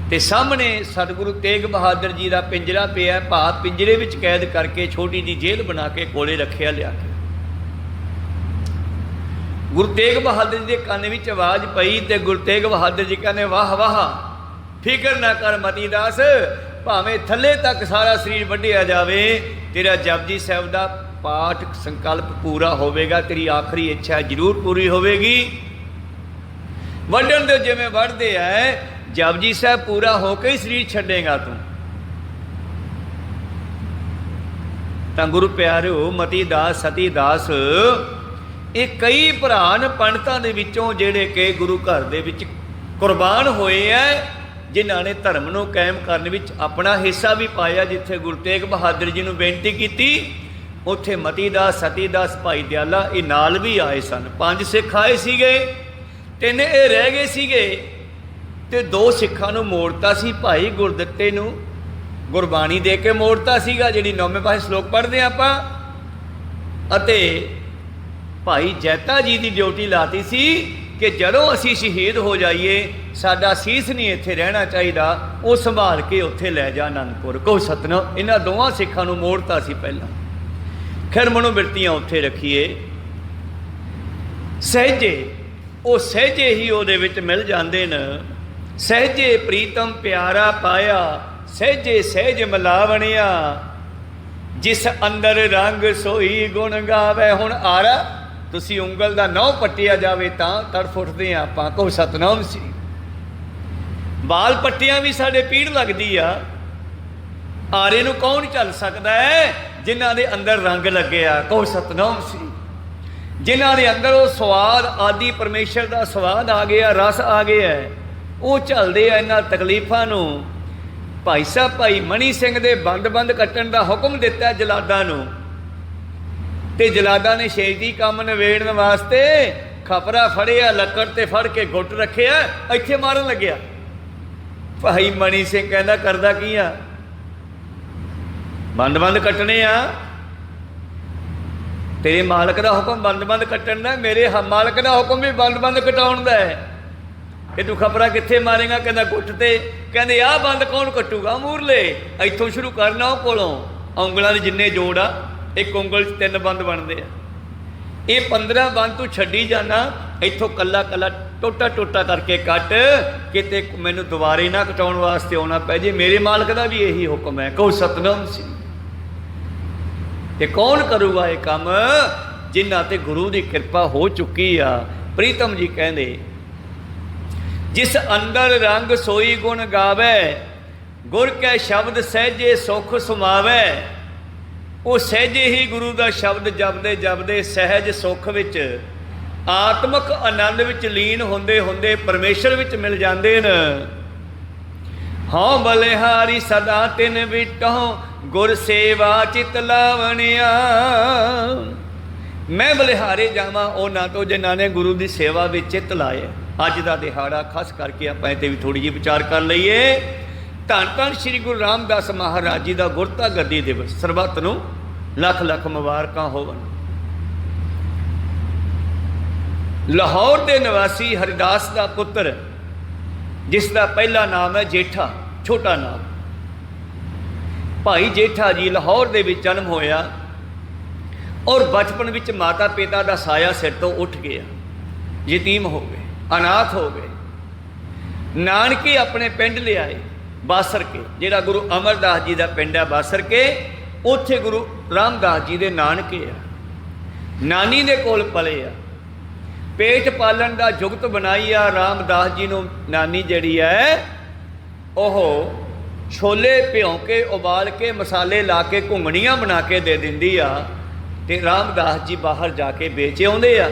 ਤੇ ਸਾਹਮਣੇ ਸਤਿਗੁਰੂ ਤੇਗ ਬਹਾਦਰ ਜੀ ਦਾ ਪਿੰਜਰਾ ਪਿਆ, ਭਾਵ ਪਿੰਜਰੇ ਵਿੱਚ ਕੈਦ ਕਰਕੇ ਛੋਟੀ ਜਿਹੀ ਜੇਲ੍ਹ ਬਣਾ ਕੇ ਕੋਲੇ ਰੱਖਿਆ ਲਿਆ ਕੇ। ਗੁਰੂ ਤੇਗ ਬਹਾਦਰ ਜੀ ਦੇ ਕੰਨ ਵਿੱਚ ਆਵਾਜ਼ ਪਈ ਤੇ ਗੁਰੂ ਤੇਗ ਬਹਾਦਰ ਜੀ ਕਹਿੰਦੇ ਵਾਹ ਵਾਹ, ਫਿਕਰ ਨਾ ਕਰ ਮਤੀ ਦਾਸ, ਭਾਵੇਂ ਥੱਲੇ ਤੱਕ ਸਾਰਾ ਸਰੀਰ ਵੱਢਿਆ ਜਾਵੇ, ਤੇਰਾ ਜਪਜੀ ਸਾਹਿਬ ਦਾ ਪਾਠ ਸੰਕਲਪ ਪੂਰਾ ਹੋਵੇਗਾ, ਤੇਰੀ ਆਖਰੀ ਇੱਛਾ ਜ਼ਰੂਰ ਪੂਰੀ ਹੋਵੇਗੀ। ਵੱਢਣ ਦੇ ਜਿਵੇਂ ਵੱਢਦੇ ਐ, ਜਪਜੀ ਸਾਹਿਬ ਪੂਰਾ ਹੋ ਕੇ ਹੀ ਸਰੀਰ ਛੱਡੇਗਾ ਤੂੰ। ਤਾਂ ਗੁਰੂ ਪਿਆਰਿਓ, ਮਤੀ ਦਾਸ, ਸਤੀ ਦਾਸ, ਇਹ ਕਈ ਭਰਾ ਨੇ ਪੰਡਤਾਂ ਦੇ ਵਿੱਚੋਂ ਜਿਹੜੇ ਕਿ ਗੁਰੂ ਘਰ ਦੇ ਵਿੱਚ ਕੁਰਬਾਨ ਹੋਏ ਐ, ਜਿਨ੍ਹਾਂ ਨੇ ਧਰਮ ਨੂੰ ਕਾਇਮ ਕਰਨ ਵਿੱਚ ਆਪਣਾ ਹਿੱਸਾ ਵੀ ਪਾਇਆ। ਜਿੱਥੇ ਗੁਰੂ ਤੇਗ ਬਹਾਦਰ ਜੀ ਨੂੰ ਬੇਨਤੀ ਕੀਤੀ, ਉੱਥੇ ਮਤੀ ਦਾਸ, ਸਤੀ ਦਾਸ, ਭਾਈ ਦਿਆਲਾ ਇਹ ਨਾਲ ਵੀ ਆਏ ਸਨ। 5 ਸਿੱਖ ਆਏ ਸੀਗੇ, 3 ਇਹ ਰਹਿ ਗਏ ਸੀਗੇ ਤੇ 2 ਸਿੱਖਾਂ ਨੂੰ ਮੋੜਤਾ ਸੀ। ਭਾਈ ਗੁਰਦਿੱਤੇ ਨੂੰ ਗੁਰਬਾਣੀ ਦੇ ਕੇ ਮੋੜਤਾ ਸੀਗਾ, ਜਿਹੜੀ 9ਵੇਂ ਪਾਸੇ ਸ਼ਲੋਕ ਪੜ੍ਹਦੇ ਆਪਾਂ, ਅਤੇ ਭਾਈ ਜੈਤਾ ਜੀ ਦੀ ਡਿਊਟੀ ਲਾਤੀ ਸੀ ਕਿ ਜਦੋਂ ਅਸੀਂ ਸ਼ਹੀਦ ਹੋ ਜਾਈਏ, ਸਾਡਾ ਸੀਸ ਨਹੀਂ ਇੱਥੇ ਰਹਿਣਾ ਚਾਹੀਦਾ, ਉਹ ਸੰਭਾਲ ਕੇ ਉੱਥੇ ਲੈ ਜਾ ਆਨੰਦਪੁਰ। ਕੋ ਸਤਨਾਮ। ਇਹਨਾਂ ਦੋਵਾਂ ਸਿੱਖਾਂ ਨੂੰ ਮੋੜਤਾ ਸੀ ਪਹਿਲਾਂ। ਖੈਰ ਮਨੋਬਿਰਤੀਆਂ ਉੱਥੇ ਰੱਖੀਏ, ਸਹਿਜੇ ਉਹ ਸਹਿਜੇ ਹੀ ਉਹਦੇ ਵਿੱਚ ਮਿਲ ਜਾਂਦੇ ਨੇ। ਸਹਿਜੇ ਪ੍ਰੀਤਮ ਪਿਆਰਾ ਪਾਇਆ, ਸਹਿਜੇ ਸਹਿਜ ਮਿਲਾਵਣਿਆ, ਜਿਸ ਅੰਦਰ ਰੰਗ ਸੋਈ ਗੁਣ ਗਾਵੇ। ਹੁਣ ਆਰਾ ਤੁਸੀਂ ਉਂਗਲ ਦਾ ਨਹੁੰ ਪੱਟਿਆ ਜਾਵੇ ਤਾਂ ਤੜਫ ਉੱਠਦੇ ਆ ਆਪਾਂ। ਕੋ ਸਤਨਾਮ ਸੀ। ਬਾਲ ਪੱਟੀਆਂ ਵੀ ਸਾਡੇ ਪੀੜ ਲੱਗਦੀ ਆ। ਆਰੇ ਨੂੰ ਕੌਣ ਚੱਲ ਸਕਦਾ ਹੈ? ਜਿਨ੍ਹਾਂ ਦੇ ਅੰਦਰ ਰੰਗ ਲੱਗਿਆ। ਕੋ ਸਤਨਾਮ ਸੀ। ਜਿਨ੍ਹਾਂ ਦੇ ਅੰਦਰ ਉਹ ਸਵਾਦ ਆਦਿ ਪਰਮੇਸ਼ਰ ਦਾ ਸਵਾਦ ਆ ਗਿਆ, ਰਸ ਆ ਗਿਆ, ਉਹ ਝੱਲਦੇ ਆ ਇਹਨਾਂ ਤਕਲੀਫਾਂ ਨੂੰ। ਭਾਈ ਸਾਹਿਬ ਭਾਈ ਮਣੀ ਸਿੰਘ ਦੇ ਬੰਦ ਕੱਟਣ ਦਾ ਹੁਕਮ ਦਿੱਤਾ ਜਲਾਦਾਂ ਨੂੰ, ਤੇ ਜਲਾਦਾਂ ਨੇ ਛੇਤੀ ਕੰਮ ਨਿਬੇੜਨ ਵਾਸਤੇ ਖਪਰਾ ਫੜਿਆ, ਲੱਕੜ ਤੇ ਫੜ ਕੇ ਗੁੱਟ ਰੱਖਿਆ, ਇੱਥੇ ਮਾਰਨ ਲੱਗਿਆ। ਭਾਈ ਮਣੀ ਸਿੰਘ ਕਹਿੰਦਾ ਕਰਦਾ ਕੀ ਆ? ਬੰਦ ਕੱਟਣੇ ਆ। ਤੇਰੇ ਮਾਲਕ ਦਾ ਹੁਕਮ ਬੰਦ ਕੱਟਣ ਦਾ, ਮੇਰੇ ਮਾਲਕ ਦਾ ਹੁਕਮ ਵੀ ਬੰਦ ਕਟਾਉਣ ਦਾ ਹੈ। ਕਿ ਤੂੰ ਖਪਰਾ ਕਿੱਥੇ ਮਾਰੇਗਾ? ਕਹਿੰਦਾ ਗੁੱਟ ਤੇ। ਕਹਿੰਦੇ ਆਹ ਬੰਦ ਕੌਣ ਕੱਟੂਗਾ? ਮੂਰਲੇ ਇੱਥੋਂ ਸ਼ੁਰੂ ਕਰਨਾ, ਉਹ ਕੋਲੋਂ। ਉਂਗਲਾਂ ਦੇ ਜਿੰਨੇ ਜੋੜ ਆ, ਇੱਕ ਉਂਗਲ 'ਚ 3 ਬੰਦ ਬਣਦੇ ਆ। ਇਹ 15 ਬੰਦ ਤੂੰ ਛੱਡੀ ਜਾਣਾ, ਇੱਥੋਂ ਕੱਲਾ ਟੋਟਾ ਕਰਕੇ ਕੱਟ, ਕਿਤੇ ਮੈਨੂੰ ਦੁਬਾਰੇ ਨਾ ਕਟਾਉਣ ਵਾਸਤੇ ਆਉਣਾ ਪੈ ਜੇ। ਮੇਰੇ ਮਾਲਕ ਦਾ ਵੀ ਇਹੀ ਹੁਕਮ ਹੈ। ਕਹੋ ਸਤਨਾਮ ਸੀ। ਤੇ ਕੌਣ ਕਰੂਗਾ ਇਹ ਕੰਮ? ਜਿਨ੍ਹਾਂ ਤੇ ਗੁਰੂ ਦੀ ਕਿਰਪਾ ਹੋ ਚੁੱਕੀ ਆ। ਪ੍ਰੀਤਮ ਜੀ ਕਹਿੰਦੇ ਜਿਸ ਅੰਦਰ ਰੰਗ ਸੋਈ ਗੁਣ ਗਾਵੇ, ਗੁਰ ਕੈ ਸ਼ਬਦ ਸਹਿਜੇ ਸੁਖ ਸਮਾਵੇ। ਉਹ ਸਹਿਜੇ ਹੀ ਗੁਰੂ ਦਾ ਸ਼ਬਦ ਜਪਦੇ ਸਹਿਜ ਸੁੱਖ ਵਿੱਚ, ਆਤਮਿਕ ਆਨੰਦ ਵਿੱਚ ਲੀਨ ਹੁੰਦੇ ਪਰਮੇਸ਼ਰ ਵਿੱਚ ਮਿਲ ਜਾਂਦੇ ਨੇ। हाँ बलिहारी सदा तिन बिटों गुर सेवा चित लावणिया। मैं बलिहारे जावां उन्हां तो जिन्हां ने गुरु की सेवा में चित लाए। अज का दिहाड़ा खास करके आप इस भी थोड़ी जी विचार कर लीए। धन धन श्री गुरु रामदास महाराज जी का गुरता गद्दी दिवस, सरबत नूं लख लख मुबारकां होवन। लाहौर के निवासी हरिदास का पुत्र जिसका पहला नाम है जेठा, छोटा नाम भाई जेठा जी, लाहौर दे विच जन्म होया और बचपन विच माता पिता का साया सिर तो उठ गया, यतीम हो गए, अनाथ हो गए। नानके अपने पिंड ले आए बासर के, जिहड़ा गुरु अमरदास जी का पिंड है बासर के, उत्थे गुरु रामदास जी के नानके आ। नानी दे कोल पले आ, पेट पालन का जुगत बनाई आ। रामदास जी नूं नानी जिहड़ी है ओह छोले भिओं के उबाल के मसाले ला के घुंगणियां बना के दे दिंदी आ ते रामदास जी बाहर जाके बेच आउंदे आ।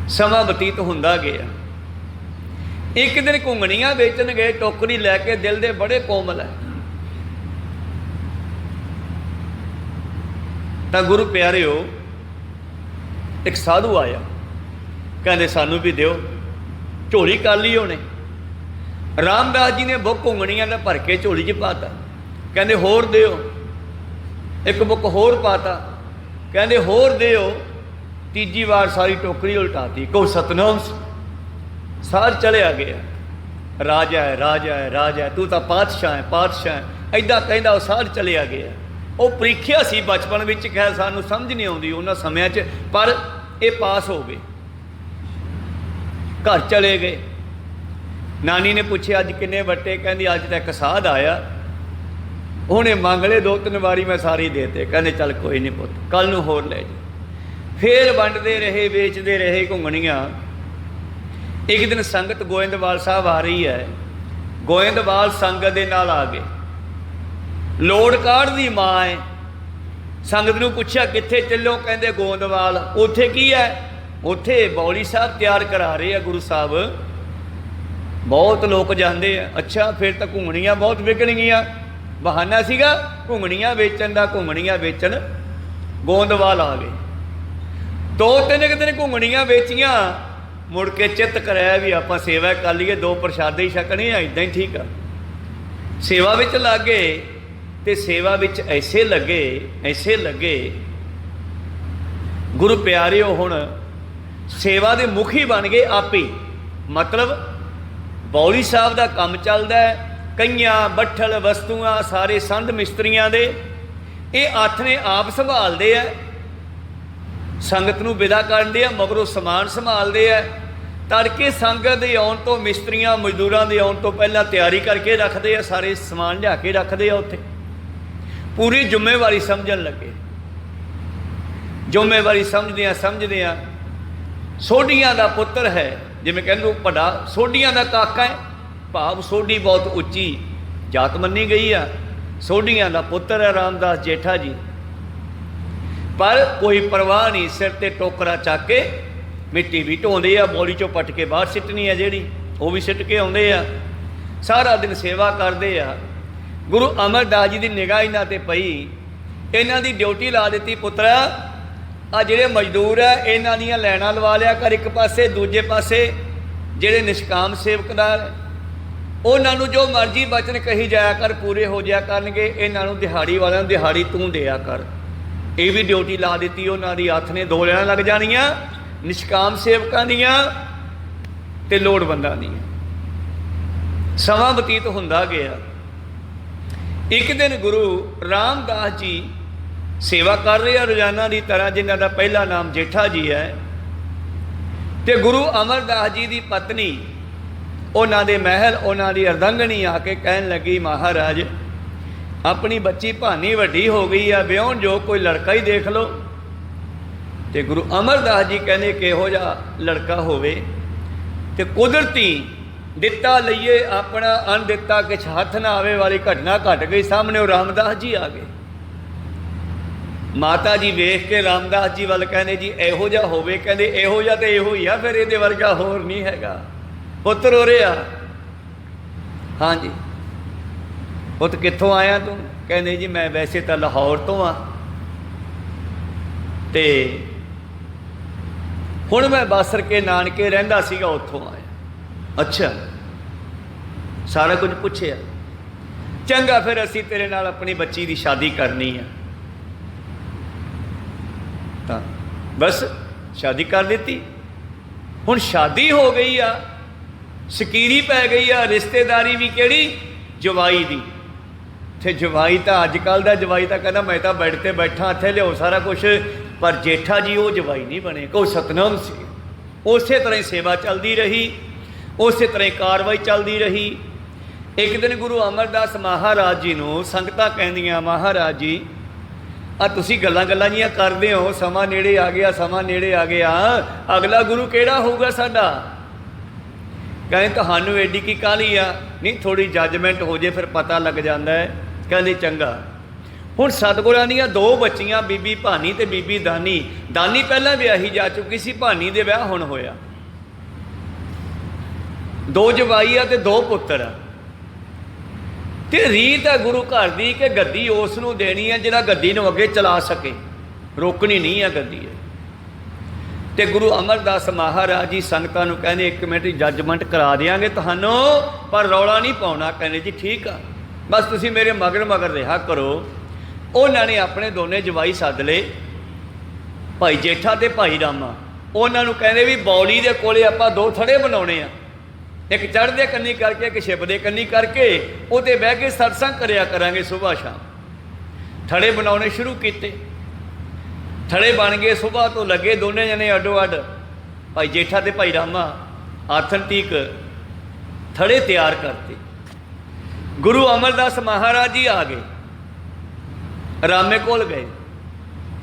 समा बतीत हुंदा गया। एक दिन घुंगणियां बेचन गए, टोकरी लैके, दिल दे बड़े कोमल है। तां गुरु प्यारिओ एक साधु आया, कहते सानू भी दिओ। झोली कर ली उन्हें। रामदास जी ने बुक घुंगणियां का भर के झोली च पाता। कहते होर दिओ। एक बुक होर पाता। कहते होर दिओ। तीजी बार सारी टोकरी उल्टाती। को सतनाम सार चलिया गया। राजा है, राजा है, राजा है, तू तो पातशाह है, पातशाह है, इदा कहता सार चलिया गया। वो प्रीखिया सी बचपन में, खैर सानू समझ नहीं आती उन्होंने समय च, पर ये पास हो गए। घर चले गए। नानी ने पूछे अज किन्ने वट्टे? कहती अज तो एक साध आया, उन्हें मंग ले 2-3 बारी, मैं सारी देते। कहते चल कोई नहीं पुत, कल नूं होर ले जा। फिर वंडते रहे, बेचते रहे घुंगणियां। एक दिन संगत गोइंदवाल साहब आ रही है, गोइंदवाल संगत के नाल आ गए। लोड़ काढ़ दी माँ है। संगत नूं पुछया कित्थे चलो? कहंदे गोइंदवाल। उत्थे की है? उत्थे बौली साहब तैयार करा रहे हैं गुरु साहब, बहुत लोग जाते हैं। अच्छा फिर तो घुंगणियां बहुत विकणगियां। बहाना सीगा घुंगणियां बेचण दा, घुंगणियां बेचण। गोइंदवाल आ गए। 2-3 दिन घुंगणियां बेचियां, मुड़ के चित कराया भी आपां सेवा कर लीए, 2 प्रशादे ही छकने, इदां ही ठीक आ। सेवा विच लग गए ते सेवा विच ऐसे लगे गुरु प्यारिओ हुण सेवा दे मुखी बन गए आप ही। मतलब बौली साहब का काम चलता है, कईयां बट्ठल वस्तुआं सारे संध मिस्त्रियां दे ये हत्थ ने आप संभालते हैं। संगत नूं विदा करते हैं, मगरों समान संभालते हैं। तड़के संगत दे आउण तो, मिस्त्रियां मजदूरां दे आउण तो पहला तैयारी करके रखते हैं, सारे समान लिया के रखते हैं। उत्थे पूरी जिम्मेवारी समझन लगे। जिम्मेवारी समझदियां सोढियां का पुत्र है, जिवें कहंदे वड्डा सोढियां का काका है, भाव सोढी बहुत उच्ची जात मन्नी गई है। सोढियां का पुत्र है रामदास जेठा जी। पर कोई परवाह नहीं, सिर ते टोकरा चक के मिट्टी भी ढोंदे आ, बौली चों पट के बाहर सिੱਟਣੀ है जिहड़ी वो भी सिੱਟ के आउंदे आ। सारा दिन सेवा करते आ। गुरु अमरदास जी की निगाह इन्हां ते पई, इन्हां दी ड्यूटी ला दी। पुत्रा आ जिहड़े मजदूर है इन्हां दीयां लैणां लवा लिया कर एक पासे, दूजे पासे जिहड़े निष्काम सेवकदार उन्हां नूं जो मर्जी बचन कही जाया कर, पूरे हो जाया करनगे। इन्हां नूं दिहाड़ी वालिआं नूं दिहाड़ी तूं दिया कर। ये भी ड्यूटी ला दी। उन्हां दी हत्थ ने 2 लैणां लग जाणीआं, निष्काम सेवकां दीआं ते लोड़वंदां दीआं। समा बतीत हुंदा गया। एक दिन गुरु रामदास जी सेवा कर रहे हैं रोजाना की तरह, जिन्हों का पहला नाम जेठा जी है। तो गुरु अमरदास जी की पत्नी उन्होंने महल उन्होंने अर्धंगनी आके कहन लगी, महाराज अपनी बच्ची भानी वड्डी हो गई है, ब्याहन जो कोई लड़का ही देख लो। तो गुरु अमरदास जी कहने किहो जिहा लड़का होवे ते कुदरती दिता लईए अपना अन दिता किछ हथ ना आवे वाली घटना घट गई। सामने वो रामदास जी आ गए। माता जी वेख के रामदास जी वाल कहने जी इहो जिहा होवे, कहंदे इहो जिहा ते इहो ही आ, फिर इहदे वर्गा होर नहीं हैगा। पुत्र हो रहा हाँ जी। पुत कित्थों आया तू? कहने जी मैं वैसे तो लाहौर तो हाँ, ते हुण मैं बासर के नानके रहिंदा सीगा, उत्थों आया। अच्छा, सारा कुछ पुछया। चंगा फिर असीं तेरे नाल अपनी बच्ची की शादी करनी है। तो बस शादी कर दी। हुण शादी हो गई आ, शकीरी पै गई आ, रिश्तेदारी भी किहड़ी? जवाई दी। ते जवाई तो अजकल का जवाई तो कहना मैं तो बेड ते बैठा, इत्थे लिओ सारा कुछ। पर जेठा जी वो जवाई नहीं बने, को सतनाम से। उस तरह ही सेवा चलती रही, उस तरह ही कार्रवाई चलती रही। एक दिन गुरु अमरदास महाराज जी को संगतां कहंदियां, महाराज जी आ तुसीं गल्लां गल्लां जिहियां करदे हो, समा नेड़े आ गया, समा नेड़े आ गया, अगला गुरु किहड़ा होऊगा साडा? कहें तुहानूं एडी की काहली आ? नहीं, थोड़ी जजमेंट हो जाए फिर पता लग जाता है। कहंदे चंगा। हुण सतगुरां दीयां दो बच्चियां, बीबी भानी ते बीबी दानी। दानी पहलां विआही जा चुकी सी, भानी दे विआह हुण होया। दो जवाई आ ते दो पुत्तर आ। ते रीत है गुरु घर की कि गद्दी उस नूं देनी है जिहड़ा गद्दी नूं अगे चला सके, रोकनी नहीं है गद्दी है। ते गुरु अमरदास महाराज जी संगतां नूं कहंदे एक मिनट जजमेंट करा देंगे तुहानूं, पर रौला नहीं पाउणा। कहने जी ठीक आ, बस तुसीं मेरे मगर मगर रहा करो। उन्होंने अपने दोने जवाई सद ले, भाई जेठा ते भाई रामा। उन्होंने कहने भी बौली दे कोले आपां दो थड़े बनाने आ, एक चढ़दे कन्नी करके एक छिपदे कन्नी करके, उते बह के सत्संग करया करांगे सुबह शाम। थड़े बनाने शुरू किए, थड़े बन गए। सुबह तो लगे दोने जने अडो अड, भाई जेठा ते भाई रामा आथनटीक थड़े तैयार करते। गुरु अमरदास महाराज जी आ गए, रामे कोल गए।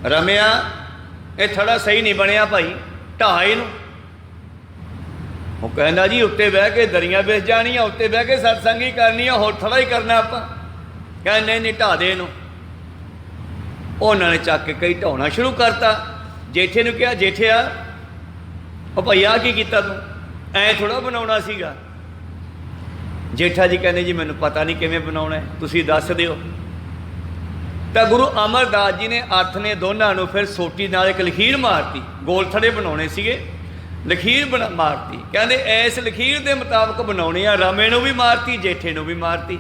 रमिया ये थड़ा सही नहीं बनया भाई, ढाह इनू। वो कहना जी उत्ते बह के दरियां बिछ जानियां, उत्ते बह के सत्संग ही करनी है, होर थोड़ा ही करना आपां। कह नहीं ढा दे इनू। उन्होंने चक के कई ढाउणा शुरू करता। जेठे ने कहा जेठिया ओ भाई आ की कीता तू, ऐ थोड़ा बनाउणा सीगा। जेठा जी कहने जी मैनूं पता नहीं किवें बनाउणा है, तुसीं दस दिओ। तो गुरु अमरदास जी ने हत्थ ने दोनों नूं फिर सोटी नाल एक लकीर मारती। गोल थड़े बनाने सीगे, लकीर बना मारती। कहते इस लकीर के मुताबिक बनाने आ। रामे नूं भी मारती, जेठे नूं भी मारती।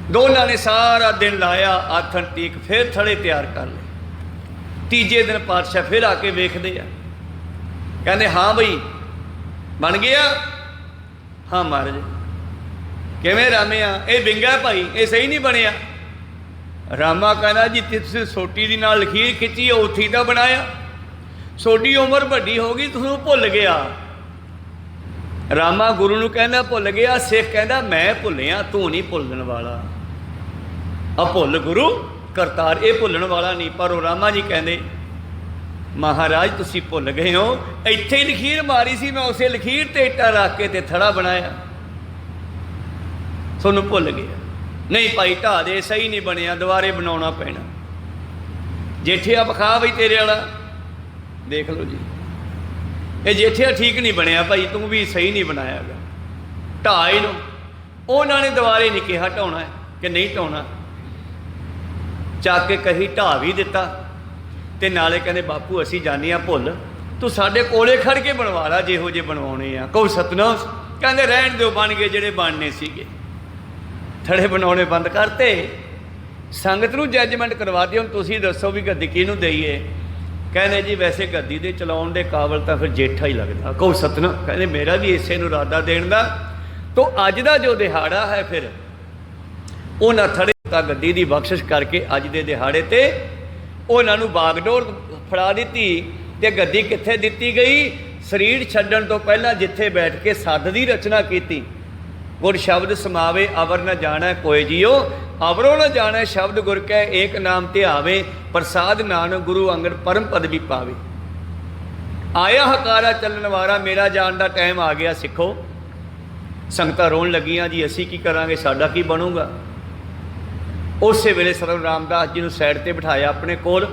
दोनों ने सारा दिन लाया आथन टीक, फिर थड़े तैयार कर ले। तीजे दिन पातशाह फिर आके वेखदे आ, कहते हाँ बई बन गया। हाँ महाराज किवें रामिया ये बिंगा भाई, ये सही नहीं बनया। रामा कहना जी तुसीं सोटी दी नाल लकीर खिंची, उत्थी दा बनाया। सोडी उम्र वड्डी हो गई, तुहानूं भुल गया। रामा गुरु नूं कहना भुल गया, सिख कहना मैं भुलिया, तू नहीं भुलण वाला। आ भुल गुरु करतार, ये भुलण वाला नहीं। पर वो रामा जी कहते महाराज तुसीं भुल गए हो, इत्थे लकीर मारी सी मैं, उसे लकीर ते इट्टा रख के ते थड़ा बनाया, तुहानूं भुल गया। नहीं भाई ढा दे, सही नहीं बनया, दोबारे बनाउणा पैना। जेठिया बखा बई तेरे वाला, देख लो जी ये जेठिया ठीक नहीं बनया भाई, तू भी सही नहीं बनाया गा, ढा इनू। उन्होंने दोबारे नहीं कहा ढाउणा है कि नहीं ढाउणा, चक के कही ढा भी दिता। ते नाले कहते बापू असीं जाने आ भुल, तू साडे कोले खड़ के बनवा ला जिहो जे बनवाने आ। कहो सतनाम। कहते रहण दिओ, बन गए जिहड़े बनने सीगे। थड़े बनाने बंद करते, संगत नूं जजमेंट करवाती। हुण तुसीं दसो भी गद्दी किहनूं दईए? कहने जी वैसे गद्दी दे चलाउण दे काबल तो फिर जेठा ही लगता। कहो सतनाम। कहते मेरा भी इसे नूं इरादा देण दा। तो अज दा जो दिहाड़ा है फिर उन्हां थड़े गद्दी दी बख्शिश करके अज दे दिहाड़े ते उन्हां नूं बागडोर फड़ा दित्ती। ते गद्दी कित्थे दित्ती गई? शरीर छड्डण तो पहला जिथे बैठ के सद दी रचना कीती। गुर शब्द समावे अवर न जाना कोई जियो, अवरों न जाना शब्द गुर कै एक नाम ते आवे, प्रसाद नानक गुरु अंगद परम पद भी पावे। आया हकारा चलन वारा, मेरा जान का टाइम आ गया सिखो। संगतां रोन लगियां जी असी की करांगे, साडा की बनूगा। उस वेले सतगुरु रामदास जी ने साइड ते बिठाया अपने कोल,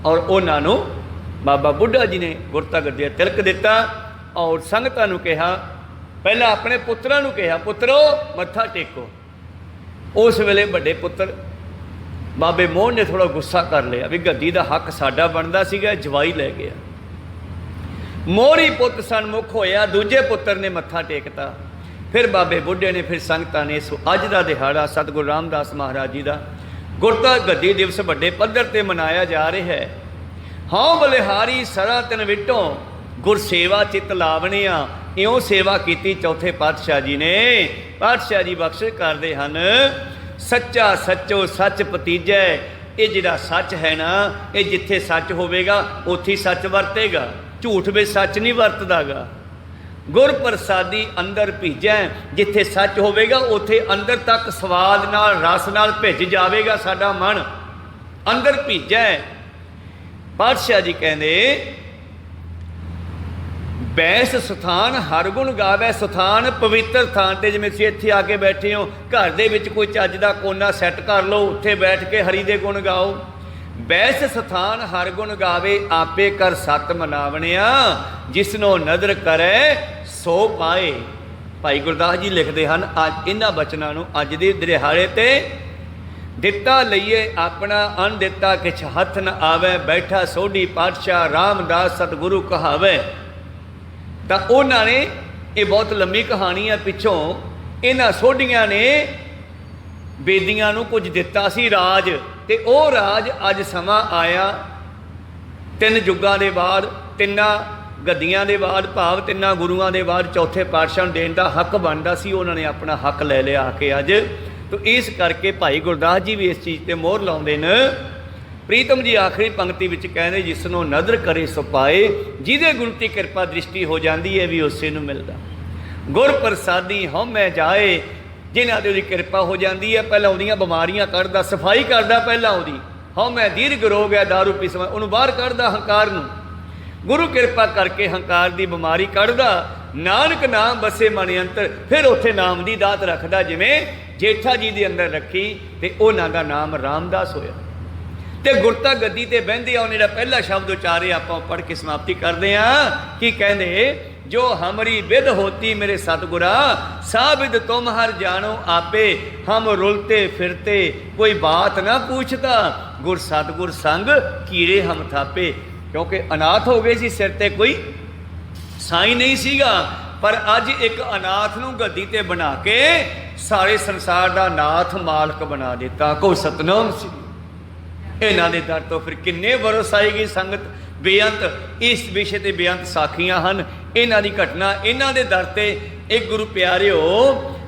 और उन्होंने बाबा बुढ़ा जी ने गुरता गद्दे तिलक दिता और संगतां नूं कहा पहला अपने पुत्रां नूं कहा, पुत्रो मत्था टेको। उस वेले बड़े पुत्र बाबे मोहन ने थोड़ा गुस्सा कर लिया भी गद्दी का हक साडा बनता सीगा, जवाई लै गया। मोहरी पुत सन्मुख होया, दूजे पुत्र ने मत्था टेकता। फिर बाबे बुढ़े ने, फिर संगतां ने अज का दिहाड़ा सतगुरु रामदास महाराज जी का गुरता गद्दी दिवस बड़े पद्धर ते मनाया जा रहा है। हाँ बलिहारी सरा तिन विटों गुर सेवा चित लावनिया, इउं सेवा की चौथे पातशाह जी ने। पातशाह जी बख्शिश करते हैं, सच्चा सचो सच भतीजै। ये जिहड़ा सच है ना, ये जिथे सच होवेगा उत्थे सच वरतेगा, झूठ में सच नहीं वरतदा गा। गुर प्रसादी अंदर भीजै, जिथे सच होवेगा उत्थे अंदर तक स्वाद नाल रस नाल भिज जावेगा साडा मन, अंदर भीजै। पातशाह जी कहते बैस स्थान हर गुण गावै स्थान, पवित्र स्थान ते जिवें तुसीं इत्थे आके बैठे हो, घर दे विच कोई चज दा कोना सैट कर लो, उत्थे बैठ के हरि दे गुण गाओ। बैस स्थान हर गुण गावे, आपे कर सत मनावणिया, जिसनो नदर करे सो पाए। भाई गुरदास जी लिखते हैं अज इन्हां बचनां नूं अज दे दिहाड़े ते, दिता लईए अपना अन दिता किछ हथ न आवे, बैठा सोढ़ी पातशाह रामदास सतगुरु कहावे। तो उन्होंने ये बहुत लंबी कहानी है पिछों, इन्हां सोढ़ियां ने बेदियां नूं कुछ दिता सी राज, ते वो राज अज समा आया तीन युगां दे बाद, तिन्नां गद्दियां दे बाद, भाव तिन्नां गुरुआं दे बाद चौथे पातशाह नूं देण दा हक बनदा सी, उन्होंने अपना हक ले लिया आके अज। तो इस करके भाई गुरदास जी भी इस चीज़ पर मोहर लाउंदे ने। प्रीतम जी आखिरी पंक्ति विच कहते, जिसनों नदर करे सो पाए, जिहदे गुण ती कृपा दृष्टि हो जाती है भी उसे नूं मिलदा। गुर प्रसादी हउमੈ जाए, जिन्हां ते उहदी कृपा हो जाती है, पहलां उहदियां बीमारियां कढदा, सफाई करदा, पहलां उहदी हउमੈ दीर्घ रोग है दारू पीसवा, उहनूं बाहर कढदा हंकार नूं। गुरु कृपा करके हंकार की बीमारी कढदा, नानक नाम बसे मन अंतर, फिर उत्थे नाम की दात रखदा, जिवें जेठा जी दे अंदर रखी ते उन्हां दा नाम रामदास होया। ते गुरता गद्दी ते बहिंदे आ, उन्हें पहला शब्द उचारे आपां पढ़ के समाप्ति करते हैं कि कहते, जो हमारी विद होती मेरे सतगुरा, साबिद तुम हर जानो आपे, हम रुलते फिरते कोई बात ना पूछता, गुर सतगुर संग कीड़े हम थापे। क्योंकि अनाथ हो गए सी, सिर ते कोई साई नहीं सीगा, पर अज एक अनाथ नूं गद्दी ते बना के सारे संसार का नाथ मालक बना दिता। कोई सतनाम सी। इन्हां दे दर तो फिर किन्ने वरस आएगी संगत बेअंत। इस विषय ते बेअंत साखियां हन। इन्हां दी घटना इन्हां दे दर ते एक गुरु प्यारिओ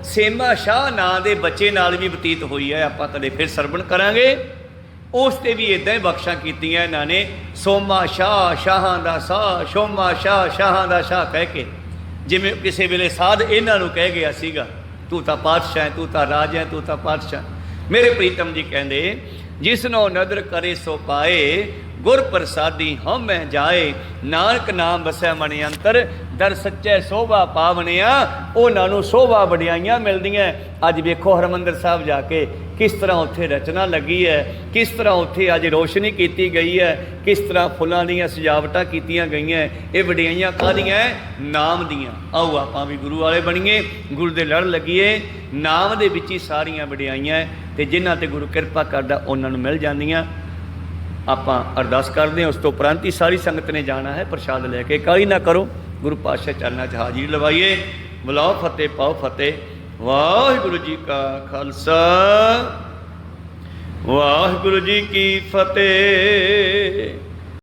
सेमा शाह नां दे बच्चे नाल भी बतीत हुई है, आपां कदे फिर सरवण करांगे। उस ते भी इदां ही बख्शां कीतियां इन्हां ने, सोमा शाह शाहां दा शाह, शोमा शाह शाहां दा शाह कह के, जिवें किसी वेले साध इन्हां नूं कह गया सीगा, तू तां पातशाह है, तू तां राज है, तू तां पातशाह। मेरे प्रीतम जी कहंदे, जिसनो नदर करे सो पाए, गुर प्रसादी हउमੈ जाए, नानक नाम बसै मन अंतर, दर सच्चे शोभा पावनिया, उन्हां नूं शोभा वडियाइयां मिलदियां। अज वेखो हरमंदर साहब जाके किस तरह उत्थे रचना लगी है, किस तरह उत्थे अज रोशनी की गई है, किस तरह फुल्लां दीयां सजावटां कीतियां गईयां। ये वडियाइयां काहदियां? नाम दियां। आओ आपां भी गुरु वाले बणीए, गुरु दे लड़ लगीए। नाम दे विच ही सारियां वडियाइयां ते जिन्हां ते गुरु किरपा करदा उन्हां नूं मिल जांदियां। आपां अरदास करदे हां, उस तो उपरंत ही सारी संगत ने जाना है प्रसाद लैके। काली ना करो, गुरु पातशाह चरनां 'च हाजिरी लवाइए। बुलाओ फतेह पाओ फतेह। वाहिगुरु जी का खालसा, वाहिगुरु जी की फतेह।